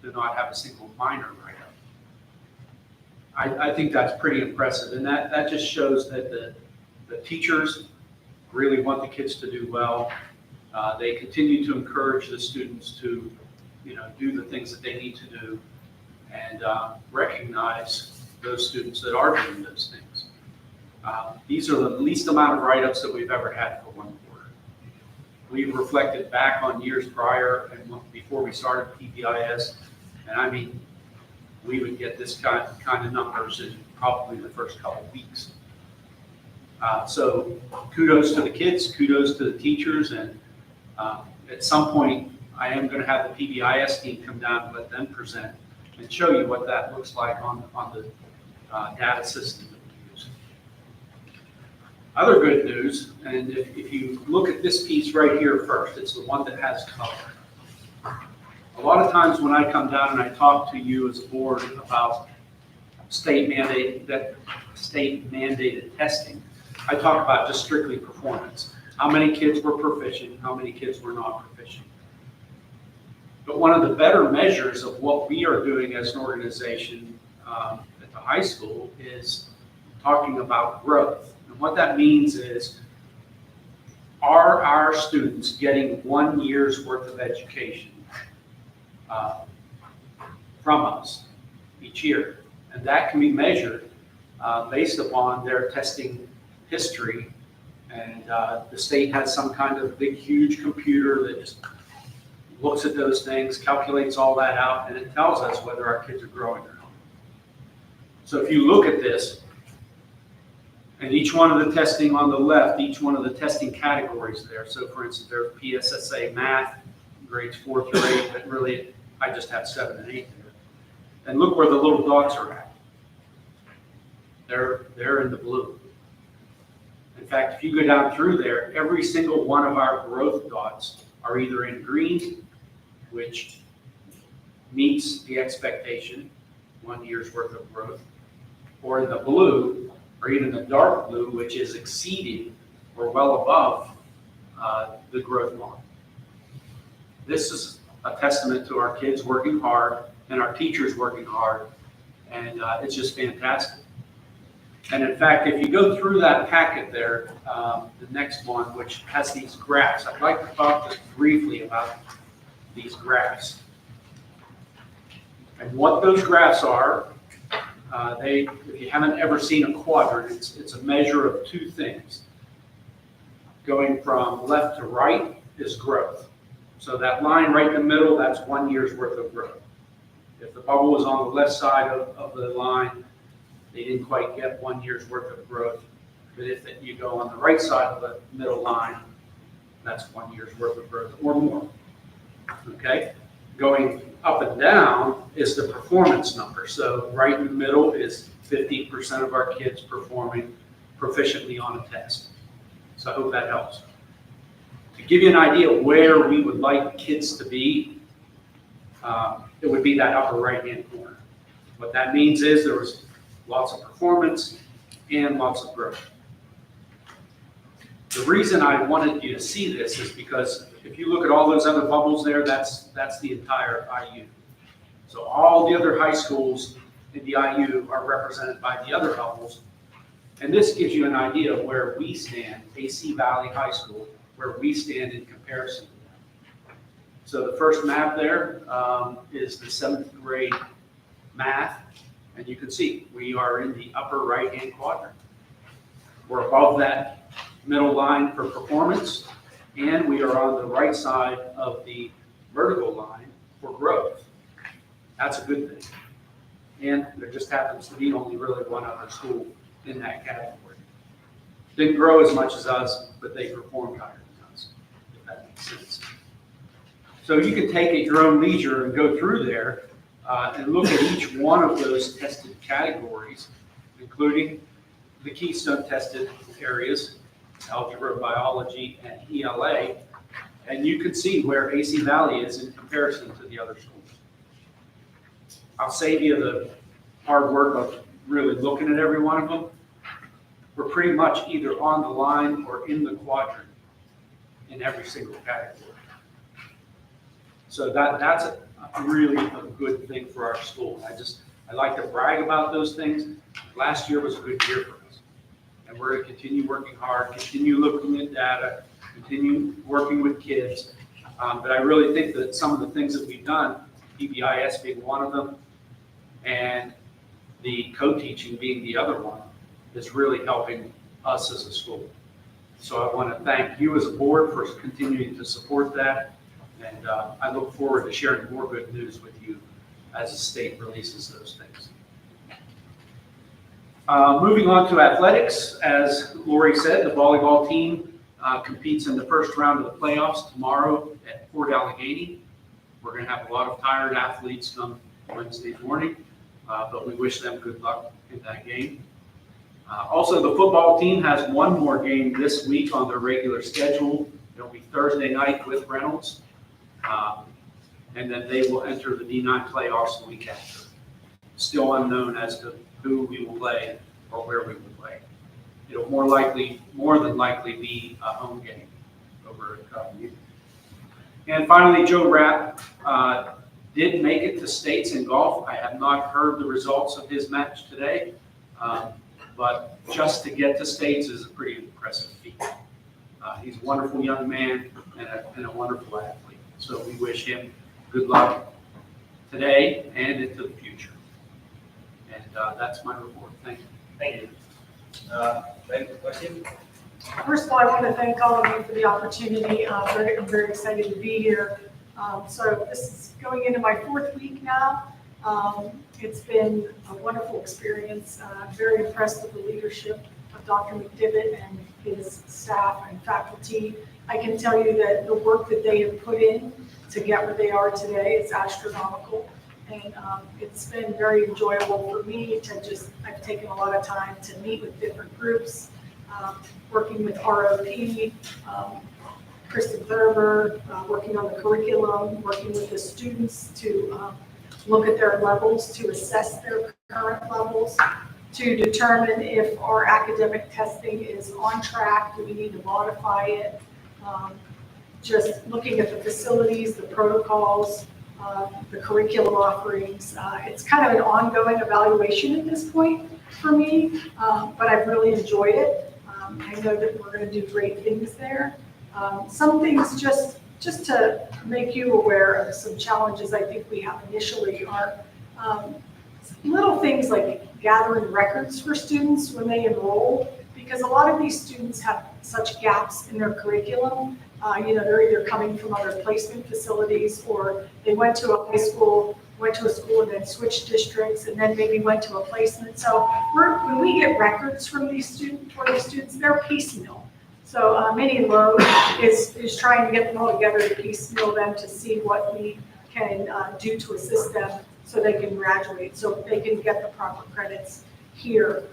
Speaker 5: do not have a single minor write-up. I think that's pretty impressive, and that just shows that the teachers really want the kids to do well. They continue to encourage the students to, do the things that they need to do, and recognize those students that are doing those things. These are the least amount of write-ups that we've ever had for one quarter. We've reflected back on years prior and before we started PBIS, and I mean, we would get this kind of numbers in probably the first couple of weeks. So kudos to the kids, kudos to the teachers, and at some point, I am going to have the PBIS team come down and let them present and show you what that looks like on the data system that we use. Other good news, and if you look at this piece right here first, it's the one that has color. A lot of times when I come down and I talk to you as a board about state mandated testing, I talk about just strictly performance. How many kids were proficient, how many kids were not proficient. But one of the better measures of what we are doing as an organization at the high school is talking about growth. And what that means is, are our students getting 1 year's worth of education from us each year? And that can be measured based upon their testing history. And the state has some kind of big, huge computer that just looks at those things, calculates all that out, and it tells us whether our kids are growing or not. So if you look at this, and each one of the testing on the left, each one of the testing categories there. So for instance, there's PSSA math, grades 4 through 8, but really I just have 7 and 8 there. And look where the little dots are at. They're in the blue. In fact, if you go down through there, every single one of our growth dots are either in green, which meets the expectation, 1 year's worth of growth, or in the blue, or even the dark blue, which is exceeding or well above the growth mark. This is a testament to our kids working hard and our teachers working hard, and it's just fantastic. And in fact, if you go through that packet there, the next one, which has these graphs, I'd like to talk just briefly about these graphs. And what those graphs are, if you haven't ever seen a quadrant, it's a measure of two things. Going from left to right is growth. So that line right in the middle, that's 1 year's worth of growth. If the bubble was on the left side of the line, they didn't quite get 1 year's worth of growth. But if you go on the right side of the middle line, that's 1 year's worth of growth or more. Okay? Going up and down is the performance number. So right in the middle is 50% of our kids performing proficiently on a test. So I hope that helps. To give you an idea of where we would like kids to be, it would be that upper right-hand corner. What that means is there was lots of performance and lots of growth. The reason I wanted you to see this is because if you look at all those other bubbles there, that's the entire IU. So all the other high schools in the IU are represented by the other bubbles. And this gives you an idea of where we stand, AC Valley High School, where we stand in comparison to them. So the first map there is the 7th grade math. And you can see we are in the upper right-hand quadrant. We're above that middle line for performance, and we are on the right side of the vertical line for growth. That's a good thing. And there just happens to be only really one other school in that category. Didn't grow as much as us, but they performed higher than us. If if that makes sense. So you can take at your own leisure and go through there and look at each one of those tested categories, including the keystone tested areas, algebra, biology, and ELA, and you can see where AC Valley is in comparison to the other schools. I'll save you the hard work of really looking at every one of them. We're pretty much either on the line or in the quadrant in every single category. So that's really a good thing for our school. I like to brag about those things. Last year was a good year for us. And we're going to continue working hard, continue looking at data, continue working with kids. But I really think that some of the things that we've done, PBIS being one of them, and the co-teaching being the other one, is really helping us as a school. So I want to thank you as a board for continuing to support that. And I look forward to sharing more good news with you as the state releases those things. Moving on to athletics, as Lori said, the volleyball team competes in the first round of the playoffs tomorrow at Fort Allegheny. We're going to have a lot of tired athletes come Wednesday morning, but we wish them good luck in that game. Also, the football team has one more game this week on their regular schedule. It'll be Thursday night with Reynolds. And then they will enter the D9 playoffs the week after. Still unknown as to who we will play or where we will play. It'll more than likely be a home game over at Cottonwood. And finally, Joe Rapp did make it to states in golf. I have not heard the results of his match today, but just to get to states is a pretty impressive feat. He's a wonderful young man and a wonderful athlete. So we wish him good luck today and into the future. And that's my report. Thank you.
Speaker 14: Thank you. Thank you. Question?
Speaker 7: First of all, I want to thank all of you for the opportunity. I'm very excited to be here. So this is going into my 4th week now. It's been a wonderful experience. I'm very impressed with the leadership of Dr. McDivitt and his staff and faculty. I can tell you that the work that they have put in to get where they are today is astronomical. And it's been very enjoyable for me to I've taken a lot of time to meet with different groups, working with ROP, Kristen Thurber, working on the curriculum, working with the students to look at their levels, to assess their current levels, to determine if our academic testing is on track, do we need to modify it, just looking at the facilities, the protocols, the curriculum offerings. It's kind of an ongoing evaluation at this point for me, but I've really enjoyed it. I know that we're going to do great things there. Some things just to make you aware of some challenges I think we have initially are little things like gathering records for students when they enroll, because a lot of these students have such gaps in their curriculum. They're either coming from other placement facilities, or they went to a high school, went to a school and then switched districts, and then maybe went to a placement. So when we get records from these students, they're piecemeal. So Minnie Lowe is trying to get them all together to piecemeal them to see what we can do to assist them so they can graduate, so they can get the proper credits here.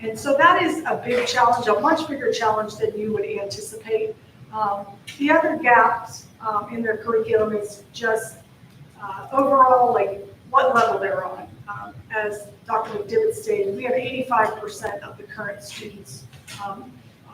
Speaker 7: And so that is a big challenge, a much bigger challenge than you would anticipate. The other gaps in their curriculum is just overall, like what level they're on. As Dr. McDivitt stated, we have 85% of the current students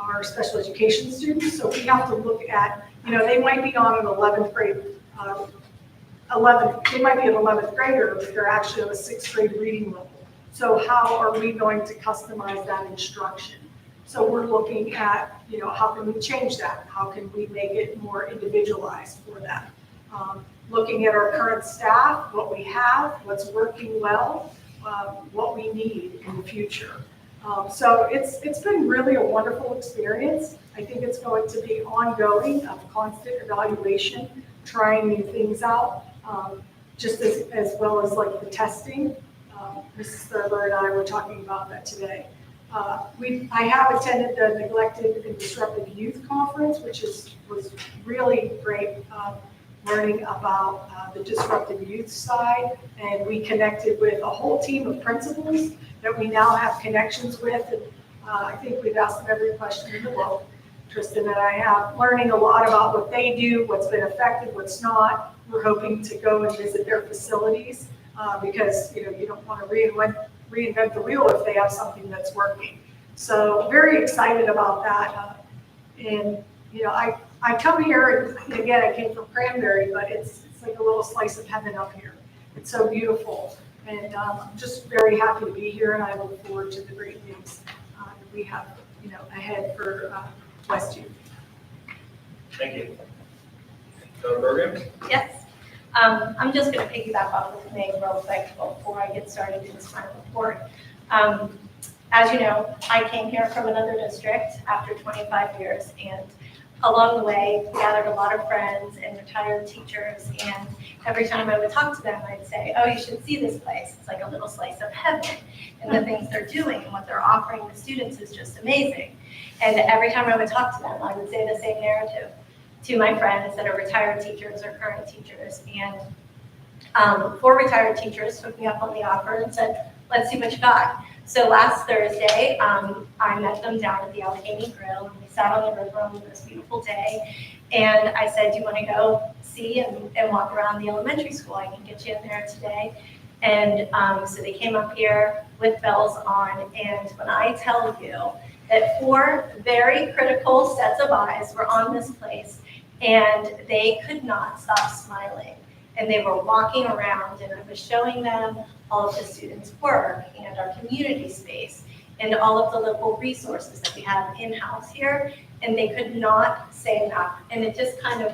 Speaker 7: are special education students, so we have to look at, they might be on an 11th grade, they might be an 11th grader, but they're actually on a 6th grade reading level. So how are we going to customize that instruction? So we're looking at, how can we change that? How can we make it more individualized for that? Looking at our current staff, what we have, what's working well, what we need in the future. So it's been really a wonderful experience. I think it's going to be ongoing of constant evaluation, trying new things out, just as well as like the testing. Mrs. Thurber and I were talking about that today. I have attended the Neglected and Disrupted Youth Conference, which was really great, learning about the disruptive youth side. And we connected with a whole team of principals that we now have connections with. And I think we've asked them every question in the book, Tristan and I have, learning a lot about what they do, what's been effective, what's not. We're hoping to go and visit their facilities because you don't want to reinvent the wheel if they have something that's working. So very excited about that. And I come here, and again, I came from Cranberry, but it's like a little slice of heaven up here. It's so beautiful. And I'm just very happy to be here, and I look forward to the great things that we have, ahead for Westview.
Speaker 14: Thank you. Bergen?
Speaker 16: Yes. I'm just going to piggyback off of Meg real quick before I get started in this final report. As you know, I came here from another district after 25 years, and along the way, gathered a lot of friends and retired teachers, and every time I would talk to them, I'd say, oh, you should see this place. It's like a little slice of heaven, and the things they're doing and what they're offering the students is just amazing. And every time I would talk to them, I would say the same narrative to my friends that are retired teachers or current teachers. And 4 retired teachers took me up on the offer and said, let's see what you got. So last Thursday, I met them down at the Allegheny Grill, and we sat on the river on this beautiful day. And I said, do you want to go see and walk around the elementary school? I can get you in there today. And so they came up here with bells on. And when I tell you that 4 very critical sets of eyes were on this place, and they could not stop smiling. And they were walking around, and I was showing them all of the students' work and our community space and all of the local resources that we have in-house here, and they could not say enough. And it just kind of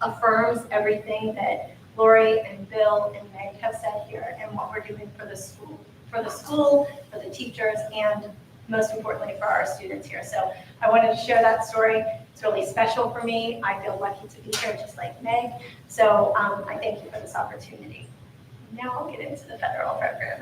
Speaker 16: affirms everything that Lori and Bill and Meg have said here and what we're doing for the school, for the teachers, and most importantly for our students here. So I wanted to share that story. It's really special for me. I feel lucky to be here just like Meg. So I thank you for this opportunity. Now I'll get into the federal program.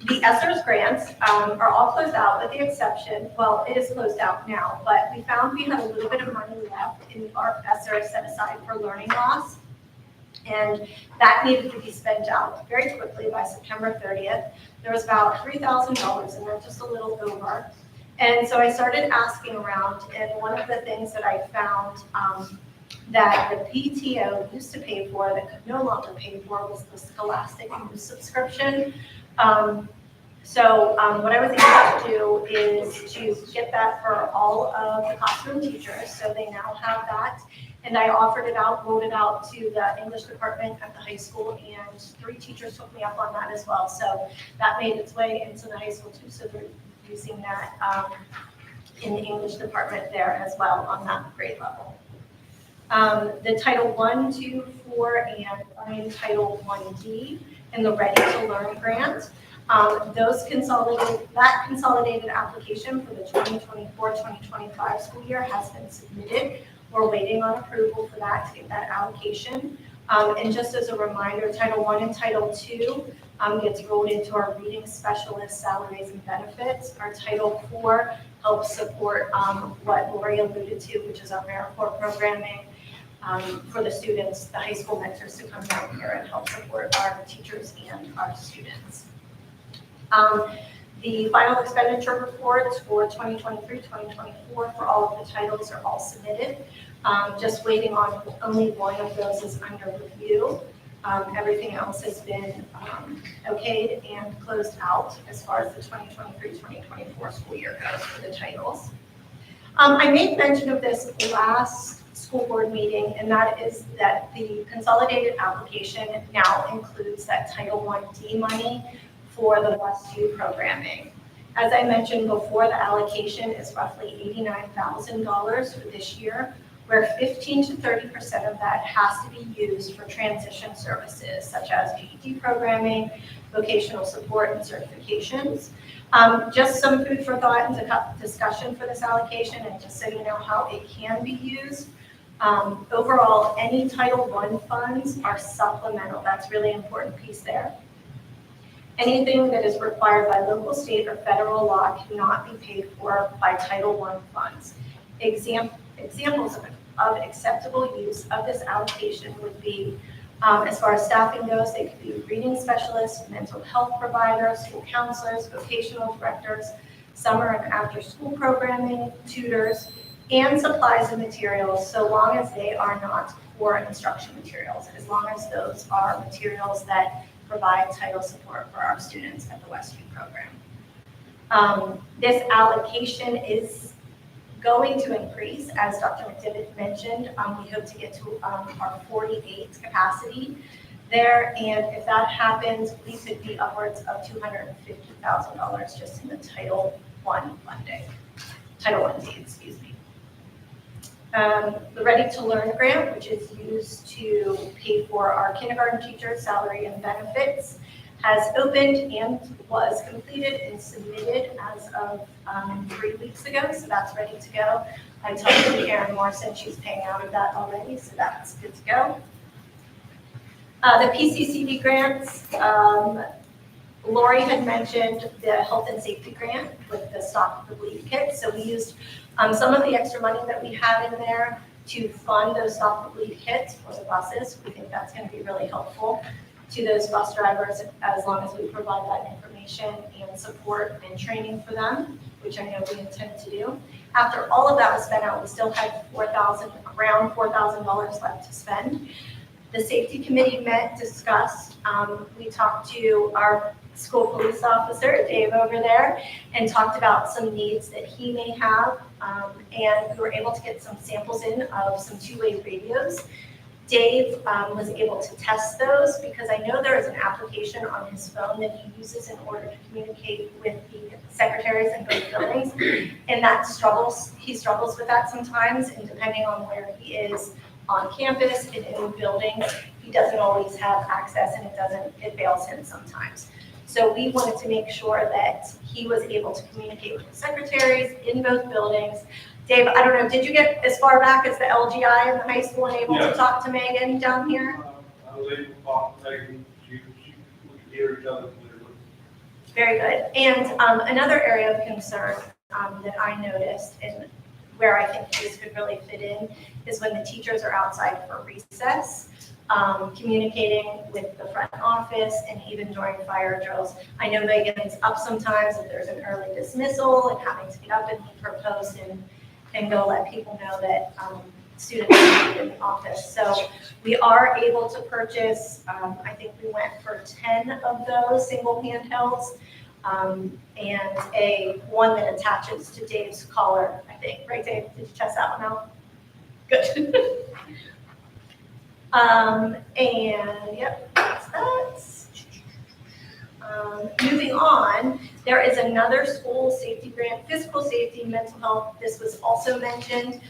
Speaker 16: The ESSERS grants are all closed out with the exception, well, it is closed out now, but we found we had a little bit of money left in our ESSER set aside for learning loss. And that needed to be spent out very quickly by September 30th. There was about $3,000 in there, just a little over. And so I started asking around, and one of the things that I found that the PTO used to pay for that could no longer pay for was the Scholastic News subscription. So what I was able to do is to get that for all of the classroom teachers, so they now have that. And I offered it out, wrote it out to the English department at the high school, and 3 teachers took me up on that as well. So that made its way into the high school too, so they're using that in the English department there as well on that grade level. The Title I, II, IV, and Title I-D and the Ready to Learn grant. That consolidated application for the 2024-2025 school year has been submitted. We're waiting on approval for that to get that allocation. And just as a reminder, Title I and Title II gets rolled into our reading specialist salaries and benefits. Our Title IV helps support what Lori alluded to, which is our AmeriCorps programming for the students, the high school mentors to come down here and help support our teachers and our students. The final expenditure reports for 2023-2024 for all of the titles are all submitted. Just waiting on only one of those is under review. Everything else has been okayed and closed out as far as the 2023-2024 school year goes for the titles. I made mention of this last school board meeting, and that is that the consolidated application now includes that Title I-D money for the Westview programming. As I mentioned before, the allocation is roughly $89,000 for this year, where 15 to 30% of that has to be used for transition services, such as GED programming, vocational support, and certifications. Just some food for thought and discussion for this allocation, and just so you know how it can be used. Overall, any Title I funds are supplemental. That's a really important piece there. Anything that is required by local, state, or federal law cannot be paid for by Title I funds. Examples of acceptable use of this allocation would be, as far as staffing goes, they could be reading specialists, mental health providers, school counselors, vocational directors, summer and after-school programming, tutors, and supplies and materials, so long as they are not core instruction materials, as long as those are materials that provide title support for our students at the Westview program. This allocation is going to increase, as Dr. McDivitt mentioned. We hope to get to our 48 capacity there, and if that happens, we could be upwards of $250,000 just in the Title I funding, Title I D, excuse me. The Ready to Learn grant, which is used to pay for our kindergarten teachers' salary and benefits, has opened and was completed and submitted as of 3 weeks ago, so that's ready to go. I talked to Karen Morrison, she's paying out of that already, so that's good to go. The PCCD grants, Lori had mentioned the health and safety grant with the Stop the Bleed kit, so we used some of the extra money that we had in there to fund those Stop the Bleed kits for the buses. We think that's going to be really helpful to those bus drivers as long as we provide that information and support and training for them, which I know we intend to do. After all of that was spent out, we still had around $4,000 left to spend. The safety committee met, discussed, we talked to our school police officer, Dave over there, and talked about some needs that he may have, and we were able to get some samples in of some two-way radios. Dave was able to test those because I know there is an application on his phone that he uses in order to communicate with the secretaries in both buildings, and he struggles with that sometimes, and depending on where he is on campus and in buildings, he doesn't always have access, and it fails him sometimes. So we wanted to make sure that he was able to communicate with the secretaries in both buildings. Dave, I don't know, did you get as far back as the LGI in the high school and able to talk to Megan down here?
Speaker 11: I was able to talk to Megan, we could hear each other clearly.
Speaker 16: Very good. And another area of concern that I noticed, and where I think this could really fit in, is when the teachers are outside for recess, communicating with the front office, and even during fire drills. I know Megan's up sometimes if there's an early dismissal and having to get up and leave her post and go let people know that students are in the office. So we are able to purchase, I think we went for 10 of those single handhelds, and one that attaches to Dave's collar, I think. Right, Dave? Did you test that one out? Good. And yep, that's that. Moving on, there is another school safety grant, physical safety, mental health. This was also mentioned.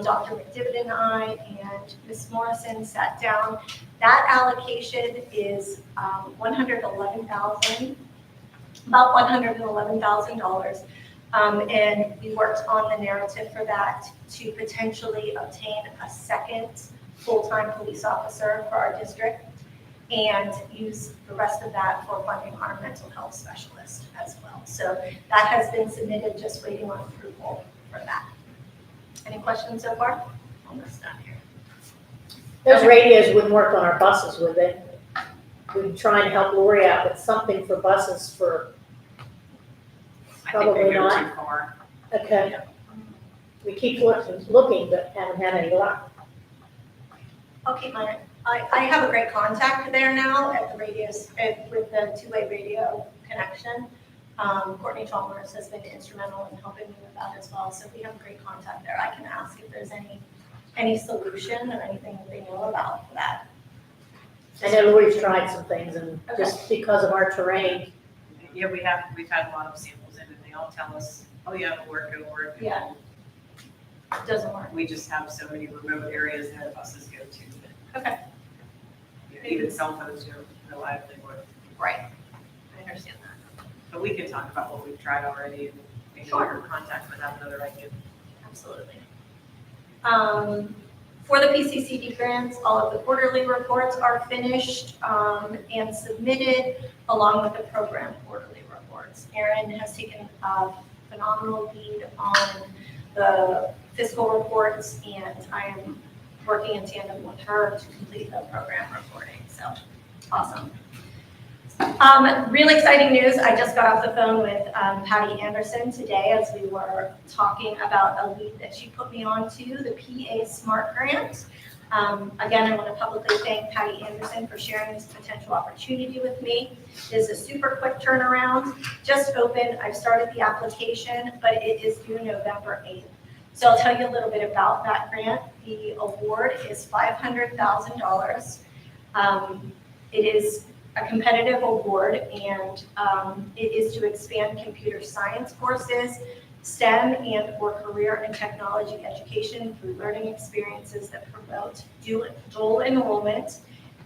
Speaker 16: Dr. McDivitt and I and Ms. Morrison sat down. That allocation is about $111,000. And we worked on the narrative for that to potentially obtain a second full-time police officer for our district and use the rest of that for funding our mental health specialist as well. So that has been submitted, just waiting on approval for that. Any questions so far? Almost done here.
Speaker 1: Those radios wouldn't work on our buses, would they? We're trying to help Lori out with something for buses for,
Speaker 15: I think
Speaker 1: probably
Speaker 15: they go
Speaker 1: not.
Speaker 15: too far.
Speaker 1: Okay. We keep looking, but haven't had any luck.
Speaker 16: I'll keep mine. I have a great contact there now at the radios, with the two-way radio connection. Courtney Chalmers has been instrumental in helping me with that as well, so we have a great contact there. I can ask if there's any solution or anything that they know about for that.
Speaker 1: I know Lori's tried some things, and just because of our terrain.
Speaker 15: Yeah, we've had a lot of samples in, and they all tell us, oh yeah, it'll work.
Speaker 16: Yeah. It doesn't work.
Speaker 15: We just have so many remote areas that buses go to.
Speaker 16: Okay.
Speaker 15: Even cell phones don't reliably work.
Speaker 16: Right. I understand that.
Speaker 15: But we can talk about what we've tried already and maybe we're in contact with that another idea.
Speaker 16: Absolutely. For the PCCD grants, all of the quarterly reports are finished and submitted along with the program quarterly reports. Erin has taken a phenomenal lead on the fiscal reports, and I am working in tandem with her to complete the program reporting, so awesome. Really exciting news, I just got off the phone with Patty Anderson today as we were talking about a lead that she put me on to, the PA Smart Grant. Again, I want to publicly thank Patty Anderson for sharing this potential opportunity with me. It is a super quick turnaround, just opened, I've started the application, but it is due November 8th. So I'll tell you a little bit about that grant. The award is $500,000. It is a competitive award, and it is to expand computer science courses, STEM and or career and technology education through learning experiences that promote dual enrollment,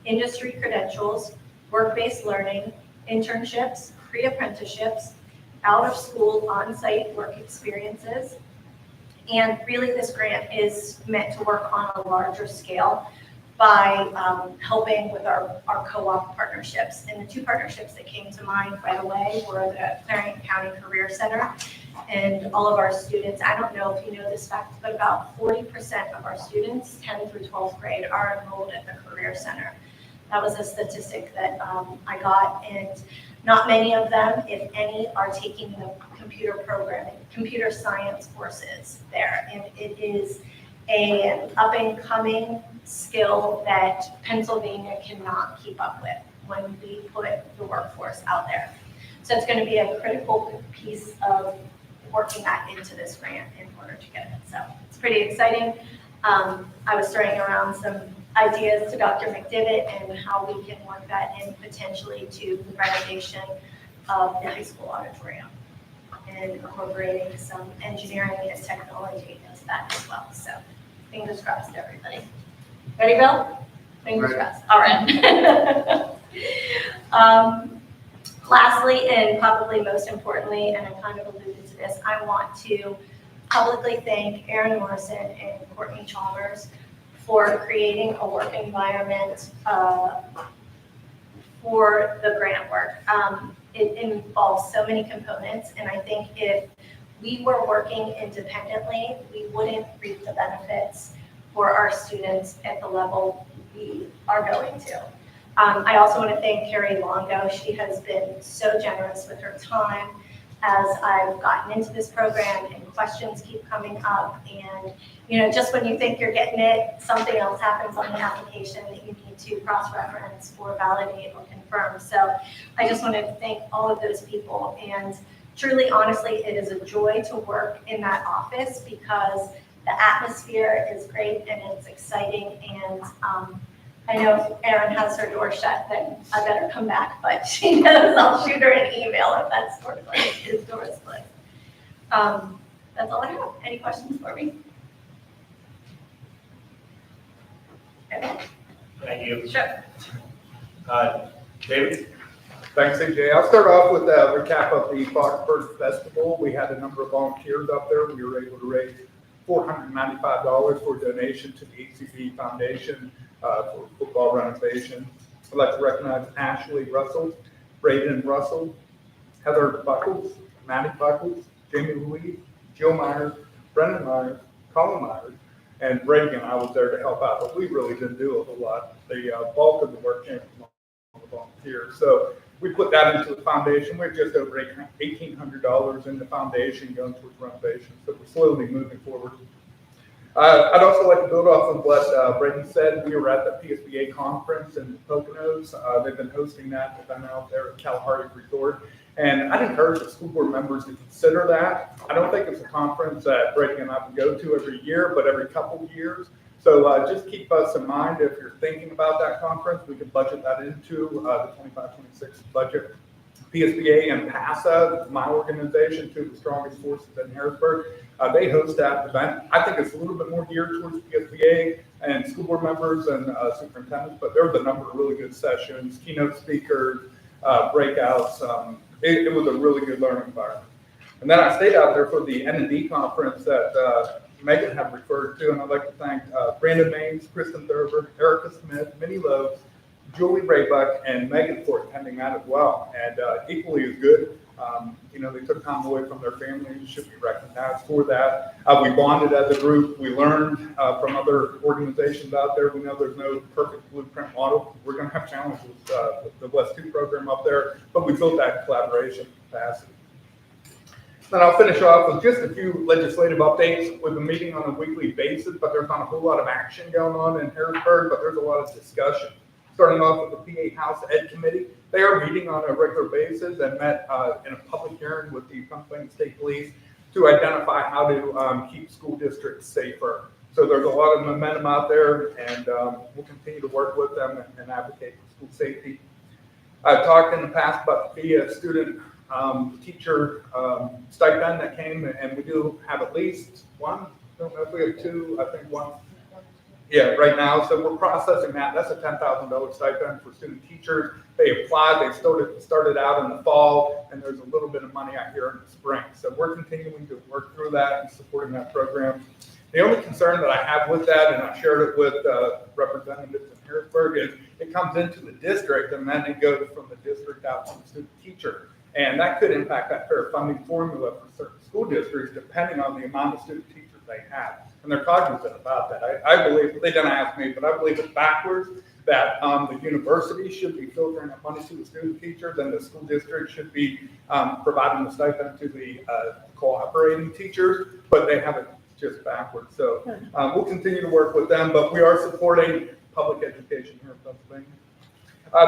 Speaker 16: industry credentials, work-based learning, internships, pre-apprenticeships, out-of-school on-site work experiences. And really this grant is meant to work on a larger scale by helping with our co-op partnerships. And the two partnerships that came to mind right away were the Clarion County Career Center and all of our students. I don't know if you know this fact, but about 40% of our students, 10th through 12th grade, are enrolled at the Career Center. That was a statistic that I got, and not many of them, if any, are taking the computer programming, computer science courses there. And it is an up-and-coming skill that Pennsylvania cannot keep up with when we put the workforce out there. So it's going to be a critical piece of working that into this grant in order to get it. So it's pretty exciting. I was throwing around some ideas to Dr. McDivitt and how we can work that in potentially to the renovation of the high school auditorium and incorporating some engineering and technology into that as well. So fingers crossed, everybody. Ready, Bill? Fingers crossed. All right. Lastly, and probably most importantly, and I kind of alluded to this, I want to publicly thank Erin Morrison and Courtney Chalmers for creating a work environment for the grant work. It involves so many components, and I think if we were working independently, we wouldn't reap the benefits for our students at the level we are going to. I also want to thank Carrie Longo. She has been so generous with her time as I've gotten into this program, and questions keep coming up, and just when you think you're getting it, something else happens on the application that you need to cross-reference or validate or confirm. So I just wanted to thank all of those people, and truly, honestly, it is a joy to work in that office because the atmosphere is great and it's exciting, and I know if Erin has her door shut, then I better come back, but she knows I'll shoot her an email if that's sort of like his door is closed. That's all I have. Any questions for me? Okay.
Speaker 11: Thank you.
Speaker 16: Sure.
Speaker 11: David?
Speaker 13: Thanks, AJ. I'll start off with a recap of the Foxburg Festival. We had a number of volunteers up there. We were able to raise $495 for donation to the ACV Foundation for football renovation. I'd like to recognize Ashley Russell, Braden Russell, Heather Buckles, Maddie Buckles, Jamie Louise, Jill Myers, Brendan Myers, Colin Myers, and Reagan. I was there to help out, but we really didn't do a whole lot. The bulk of the work came from all the volunteers. So we put that into the foundation. We're just over $1,800 in the foundation going towards renovation. So we're slowly moving forward. I'd also like to build off of what Brittany said. We were at the PSBA conference in Poconos. They've been hosting that. They've been out there at Kalahari Resort. And I'd encourage the school board members to consider that. I don't think it's a conference that Brittany and I would go to every year, but every couple of years. So just keep us in mind if you're thinking about that conference. We can budget that into the 25-26 budget. PSBA and PASA, my organization, two of the strongest forces in Harrisburg, they host that event. I think it's a little bit more geared towards PSBA and school board members and superintendents, but there was a number of really good sessions, keynote speakers, breakouts. It was a really good learning environment. And then I stayed out there for the N&D conference that Megan have referred to, and I'd like to thank Brandon Maines, Kristen Thurber, Erica Smith, Minnie Lowe, Julie Raybuck, and Megan for attending that as well. And equally as good, they took time away from their families, should be recognized for that. We bonded as a group. We learned from other organizations out there. We know there's no perfect blueprint model. We're going to have challenges with the West 2 program up there, but we built that collaboration capacity. Then I'll finish off with just a few legislative updates. We've been meeting on a weekly basis, but there's not a whole lot of action going on in Harrisburg, but there's a lot of discussion. Starting off with the PA House Ed Committee, they are meeting on a regular basis and met in a public hearing with the Pennsylvania State Police to identify how to keep school districts safer. So there's a lot of momentum out there, and we'll continue to work with them and advocate for school safety. I've talked in the past about the student teacher stipend that came, and we do have at least one. I don't know if we have two. I think one. Yeah, right now. So we're processing that. That's a $10,000 stipend for student teachers. They applied. They started out in the fall, and there's a little bit of money out here in the spring. So we're continuing to work through that and supporting that program. The only concern that I have with that, and I shared it with representatives in Harrisburg, is it comes into the district, and then it goes from the district out to the student teacher. And that could impact that fair funding formula for certain school districts, depending on the amount of student teachers they have. And they're cognizant about that. I believe, they didn't ask me, but I believe it's backwards, that the university should be filtering that money to the student teachers, and the school district should be providing the stipend to the cooperating teachers, but they have it just backwards. So we'll continue to work with them, but we are supporting public education here in Pennsylvania.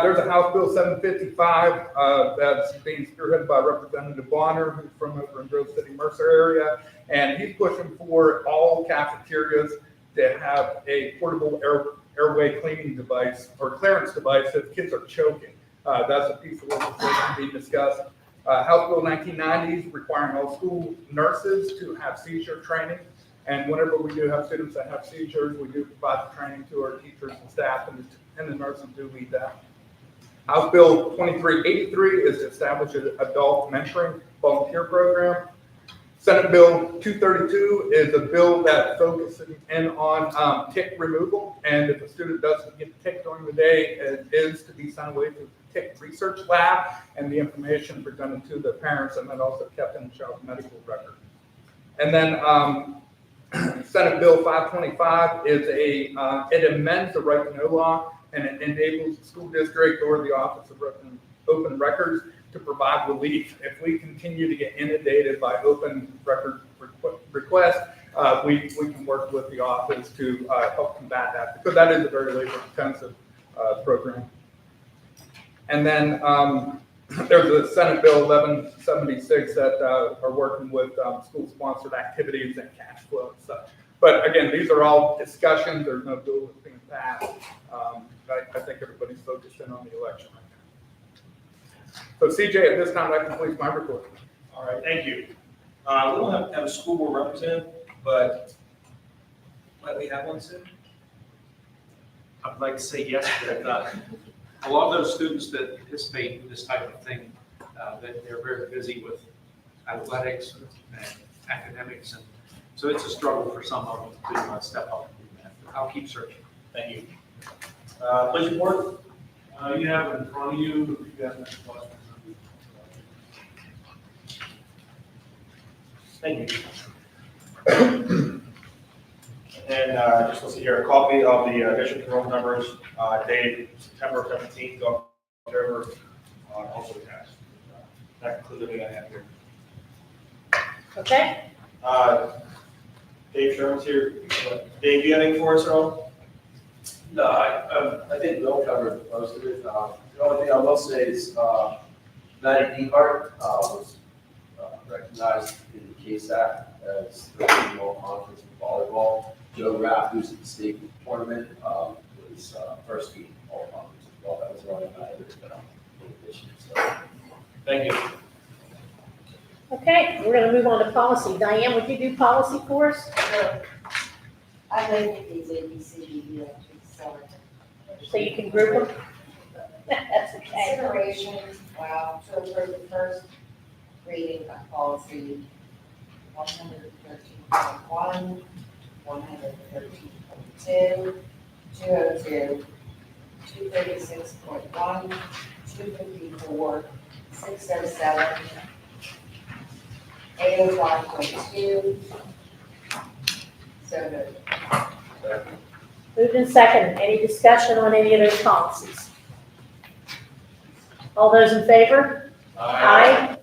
Speaker 13: There's a House Bill 755 that's being spearheaded by Representative Bonner, who's from over in Grove City, Mercer area, and he's pushing for all cafeterias to have a portable airway cleaning device or clearance device if kids are choking. That's a piece of legislation being discussed. House Bill 1990 requiring all school nurses to have seizure training. And whenever we do have students that have seizures, we do provide the training to our teachers and staff, and the nurses do lead that. House Bill 2383 is to establish an adult mentoring volunteer program. Senate Bill 232 is a bill that focuses in on tick removal. And if a student doesn't get tick during the day, it is to be sent away to the tick research lab, and the information presented to the parents, and then also kept in the child's medical record. And then Senate Bill 525 is it amends the right to know law, and it enables the school district or the Office of Open Records to provide relief. If we continue to get inundated by open record requests, we can work with the office to help combat that, because that is a very labor-intensive program. And then there's a Senate Bill 1176 that are working with school-sponsored activities and cash flow and such. But again, these are all discussions. There's no bill that's being passed. I think everybody's focused in on the election right now. So CJ, at this time, that completes my report.
Speaker 14: All right, thank you. We don't have a school board representative, but might we have one soon?
Speaker 5: I'd like to say yes, but a lot of those students that participate in this type of thing, that they're very busy with athletics and academics, and so it's a struggle for some of them to step up and do that. I'll keep searching.
Speaker 14: Thank you. Please report.
Speaker 11: You have it in front of you, if you guys have questions.
Speaker 14: Thank you. And just let's see here, a copy of the district enrollment numbers dated September 17th to October, also attached. That concludes everything I have here.
Speaker 1: Okay,
Speaker 14: Dave Sherman's here. Dave, do you have anything for us at all?
Speaker 17: No, I think Bill covered most of it. The only thing I will say is Maddie Dehart was recognized in the KSAC as the annual conference in volleyball. Joe Rapp, who's at the state tournament, was first team all conference as well. That was the only guy that's been on the issue. So,
Speaker 14: thank you.
Speaker 1: okay, we're gonna move on to policy. Diane, would you do policy for us?
Speaker 12: I think these ABCD,
Speaker 1: So you can group them? That's okay.
Speaker 12: Consideration, to approve the first reading of policy 113.1, 113.2, 202, 236.1, 254, 607, 805.2. So moved.
Speaker 1: Moved in second. Any discussion on any of those policies? All those in favor? Aye.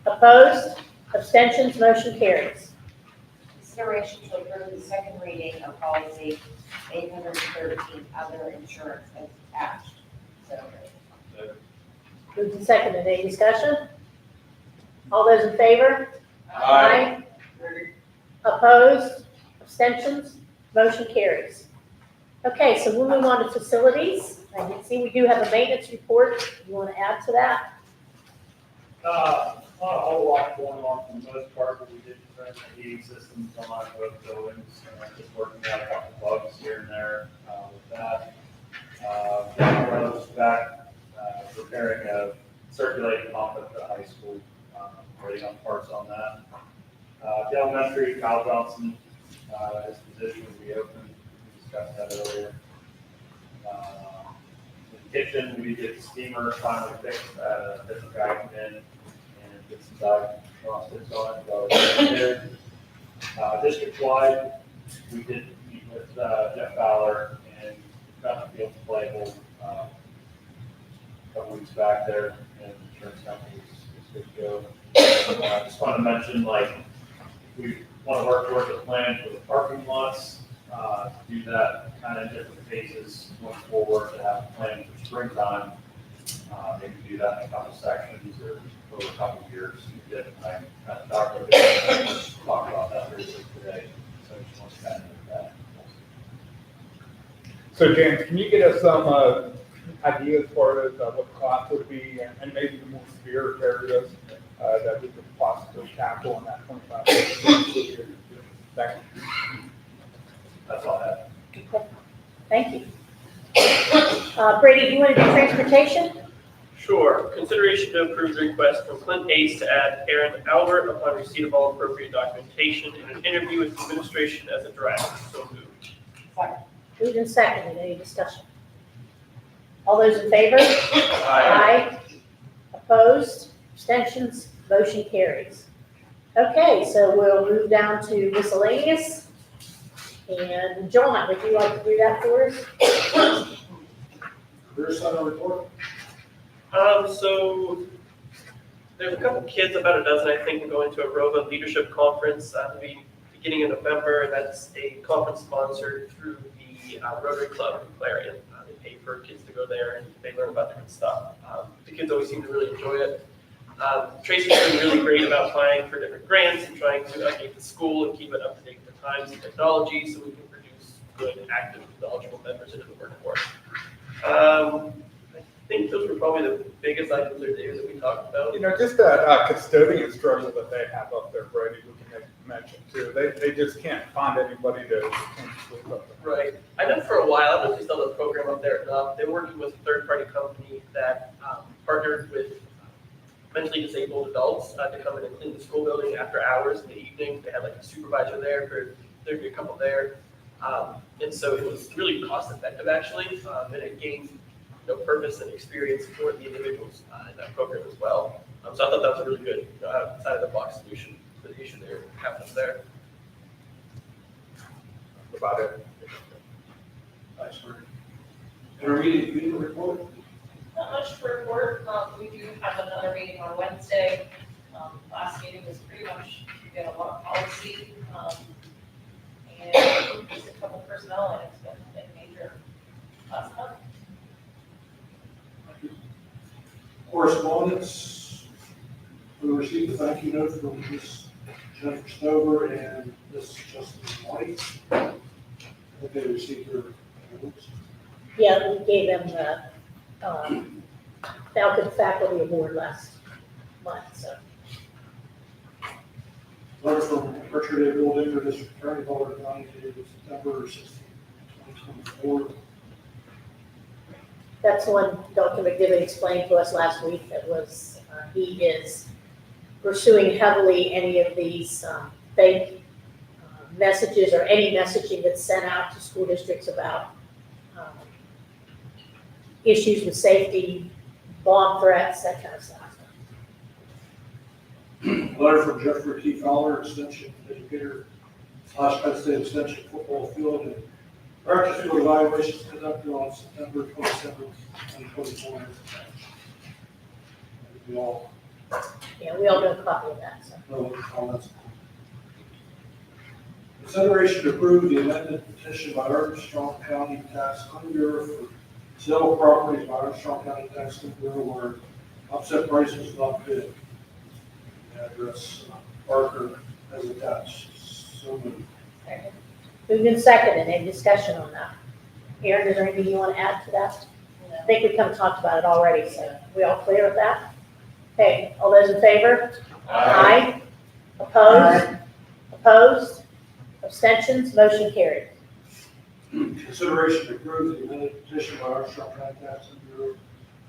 Speaker 1: Opposed? Abstentions? Motion carries.
Speaker 12: Consideration to approve the second reading of policy 813, other insurance as attached. So moved.
Speaker 1: Moved in second. Any discussion? All those in favor? Aye. Opposed? Abstentions? Motion carries. Okay, so we'll move on to facilities. I can see we do have a maintenance report. You want to add to that?
Speaker 18: Not a whole lot going on for the most part, but we did turn the heating systems on both buildings, just working out a couple bugs here and there, with that. Rose back, repairing a circulating pump at the high school, waiting on parts on that. The elementary, Kyle Johnson, his position will be open, we discussed that earlier. In the kitchen, we did get the steamer finally fixed, a different guy come in and get some diagnostics on it, so there. District-wide, we did meet with Jeff Fowler and got the field playable a couple weeks back there, and the insurance company is good to go. I just want to mention, like, we want to work towards a plan for the parking lots, to do that kind of in different phases going forward, to have a plan for springtime. Maybe do that in a couple sections or over a couple of years. We did, I kind of talked about that briefly today, so I just want to kind of do that.
Speaker 13: So James, can you get us some ideas for it, what the cost would be, and maybe the more severe areas that we could possibly tackle in that 25 years? Thank you.
Speaker 18: That's all I have.
Speaker 1: Okay. Thank you. Brady, do you want to do transportation?
Speaker 10: Sure. Consideration to approve the request from Clint Ace to add Aaron Albert upon receipt of all appropriate documentation in an interview with the administration as a driver. So moved.
Speaker 1: Moved and seconded. Any discussion? All those in favor? Aye. Opposed? Abstentions? Motion carries. Okay, so we'll move down to miscellaneous. And John, would you like to do that for us?
Speaker 14: Career Center report?
Speaker 10: So there's a couple kids, about a dozen, I think, going to a ROVA leadership conference at the beginning of November. That's a conference sponsored through the Rotary Club in Clarion. They pay for kids to go there and they learn about different stuff. The kids always seem to really enjoy it. Tracy's been really great about applying for different grants and trying to update the school and keep it up to date with the times and technology so we can produce good, active, knowledgeable members into the workforce. I think those were probably the biggest items or days that we talked about.
Speaker 13: You know, just that custodian struggle that they have up there, Brady, we can mention too. They just can't find anybody to sleep up there.
Speaker 10: Right. I know for a while, I don't know if they still have the program up there enough. They were working with a third-party company that partnered with mentally disabled adults to come in and clean the school building after hours in the evening. They had like a supervisor there, there'd be a couple there. And so it was really cost-effective actually, and it gained purpose and experience for the individuals in that program as well. So I thought that was a really good side-of-the-box solution for the issue there happens there.
Speaker 13: About it.
Speaker 14: Thanks, Rick. Intermediate meeting report?
Speaker 3: Not much to report. We do have another meeting on Wednesday. Last meeting was pretty much, we did a lot of policy, and just a couple personnel items, but nothing major last month.
Speaker 14: Correspondence. We received a thank you note from Ms. Jennifer Stover and Ms. Justin White. I think they received their awards.
Speaker 1: Yeah, we gave them the Falcon Faculty Award last month, so.
Speaker 14: Letter from Richard A. Goldinger, District Attorney, Boulder County, dated September 16, 2024.
Speaker 1: That's one Dr. McDivitt explained to us last week. That was, he is pursuing heavily any of these fake messages or any messaging that's sent out to school districts about issues with safety, bomb threats, that kind of stuff.
Speaker 18: Letter from Jeffrey T. Fowler, Extension Educator, Penn State Extension Football Field and practice field evaluations conducted on September 27th, 2024. We all
Speaker 1: Yeah, we all got a copy of that, so.
Speaker 18: know what the comments. Consideration to approve the amended petition by Armstrong County Tax Claim Bureau for sale of properties by Armstrong County Tax Claim Bureau where offset price was not bid. Address Parker as attached. So moved.
Speaker 1: Moved in second, and any discussion on that? Aaron, is there anything you want to add to that? I think we kind of talked about it already, so we all clear with that? Okay, all those in favor? Aye. Opposed? Opposed? Abstentions? Motion carried.
Speaker 18: Consideration to approve the amended petition by Armstrong County Tax Claim Bureau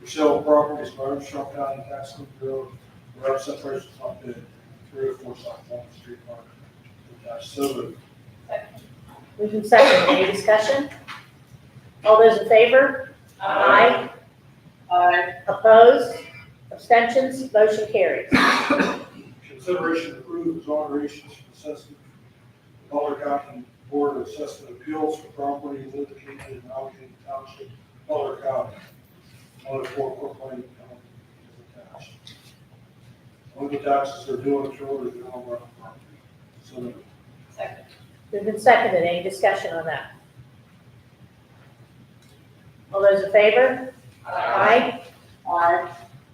Speaker 18: for sale of properties by Armstrong County Tax Claim Bureau where offset price was not bid. 304 South Walnut Street, Parker. Attached. So moved.
Speaker 1: Moved in second, any discussion? All those in favor? Aye.
Speaker 7: Aye.
Speaker 1: Opposed? Abstentions? Motion carries.
Speaker 18: Consideration to approve exonerations for assessment, Butler County Board of Assessment Appeals for property located in Allegheny Township, Butler County. 104 Cook Lane County is attached. All the taxes are due on children and all around property. So moved.
Speaker 7: Second.
Speaker 1: Moved and seconded, any discussion on that? All those in favor? Aye.
Speaker 7: Aye.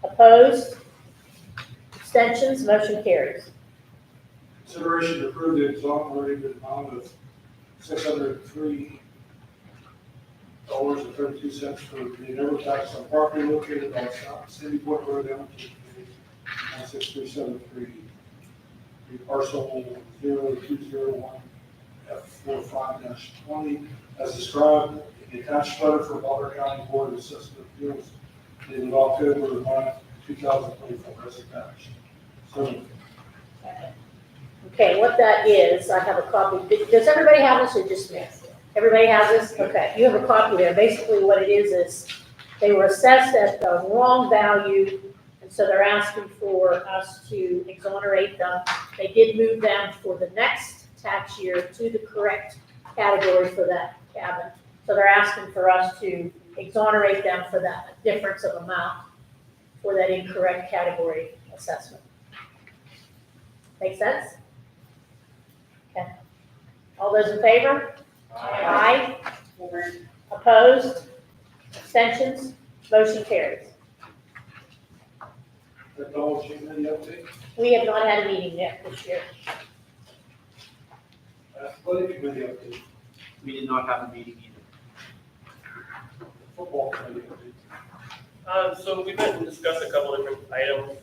Speaker 1: Opposed? Abstentions? Motion carries.
Speaker 18: Consideration to approve the exonerated amount of $603.32 for the never tax on property located on South Sandy Point Road, Hamilton, 16373. The parcel 0201F45-20, as described in the attached letter from Butler County Board of Assessment Appeals dated October 9, 2024, as attached. So moved.
Speaker 1: Okay, what that is, I have a copy. Does everybody have this or just me? Everybody has this? Okay, you have a copy there. Basically what it is they were assessed at the wrong value, and so they're asking for us to exonerate them. They did move them for the next tax year to the correct category for that cabin. So they're asking for us to exonerate them for that difference of amount for that incorrect category assessment. Make sense? Okay. All those in favor? Aye. Opposed? Abstentions? Motion carries.
Speaker 18: That's all, Jim, any update?
Speaker 1: We have not had a meeting yet this year.
Speaker 18: Athletic committee update,
Speaker 5: We did not have a meeting either.
Speaker 18: football committee update.
Speaker 10: So we met and discussed a couple different items.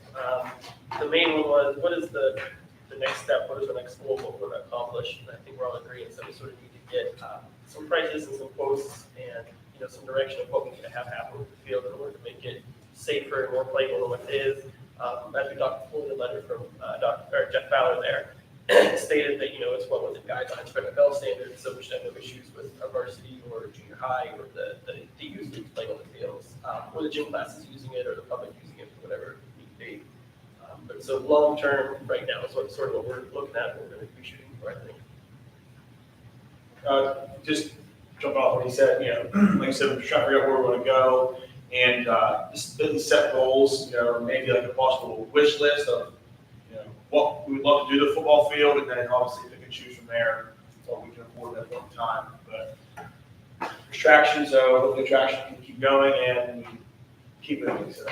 Speaker 10: The main one was, what is the next step? What is the next goal? What we're going to accomplish? And I think we're all agreeing, so we sort of need to get some prices and some quotes and, some direction of what we need to have happen with the field in order to make it safer and more playable than what it is. As we talked before, the letter from Jeff Fowler there stated that, it's what was the guidelines for NFL standards, so we should have no issues with a varsity or junior high or the youth leagues playing on the fields, or the gym classes using it or the public using it for whatever it need to be. But so long term, right now is sort of what we're looking at. We're going to be shooting for, I think.
Speaker 14: Just jump off what he said, like I said, we're trying to figure out where we want to go and just set goals, maybe like a possible wish list of, what we would love to do to the football field, and then obviously pick and choose from there what we can afford at one time. But distractions, hopefully traction can keep going and we keep moving. So.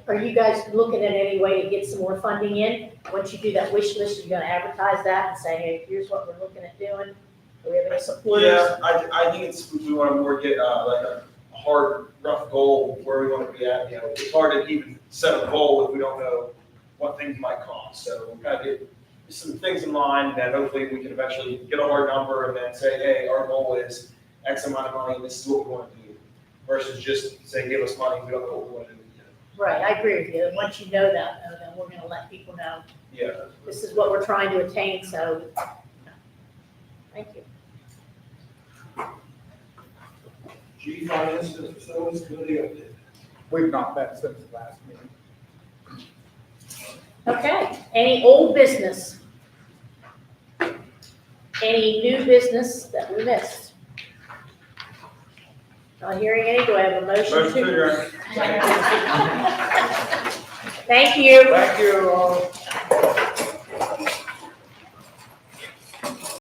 Speaker 1: Are you guys looking at any way to get some more funding in? Once you do that wish list, you're gonna advertise that and say, hey, here's what we're looking at doing. Do we have any supporters?
Speaker 14: Yeah, I think we want to more get like a hard, rough goal where we want to be at. It's hard to even set a goal if we don't know what things might cost. So we kind of get some things in mind that hopefully we can eventually get a hard number and then say, hey, our goal is X amount of money and this is what we want to do. Versus just say, give us money, we don't know what we want to do.
Speaker 1: Right, I agree with you. Once you know that, then we're gonna let people know,
Speaker 14: Yeah.
Speaker 1: this is what we're trying to attain, so Thank you.
Speaker 11: G Finance and Facilities Committee update.
Speaker 13: We've not met since the last meeting.
Speaker 1: Okay, any old business? Any new business that we missed? Not hearing any, do I have a motion
Speaker 13: Motion to
Speaker 1: to?
Speaker 13: adjourn.
Speaker 1: Thank you.
Speaker 13: Thank you all.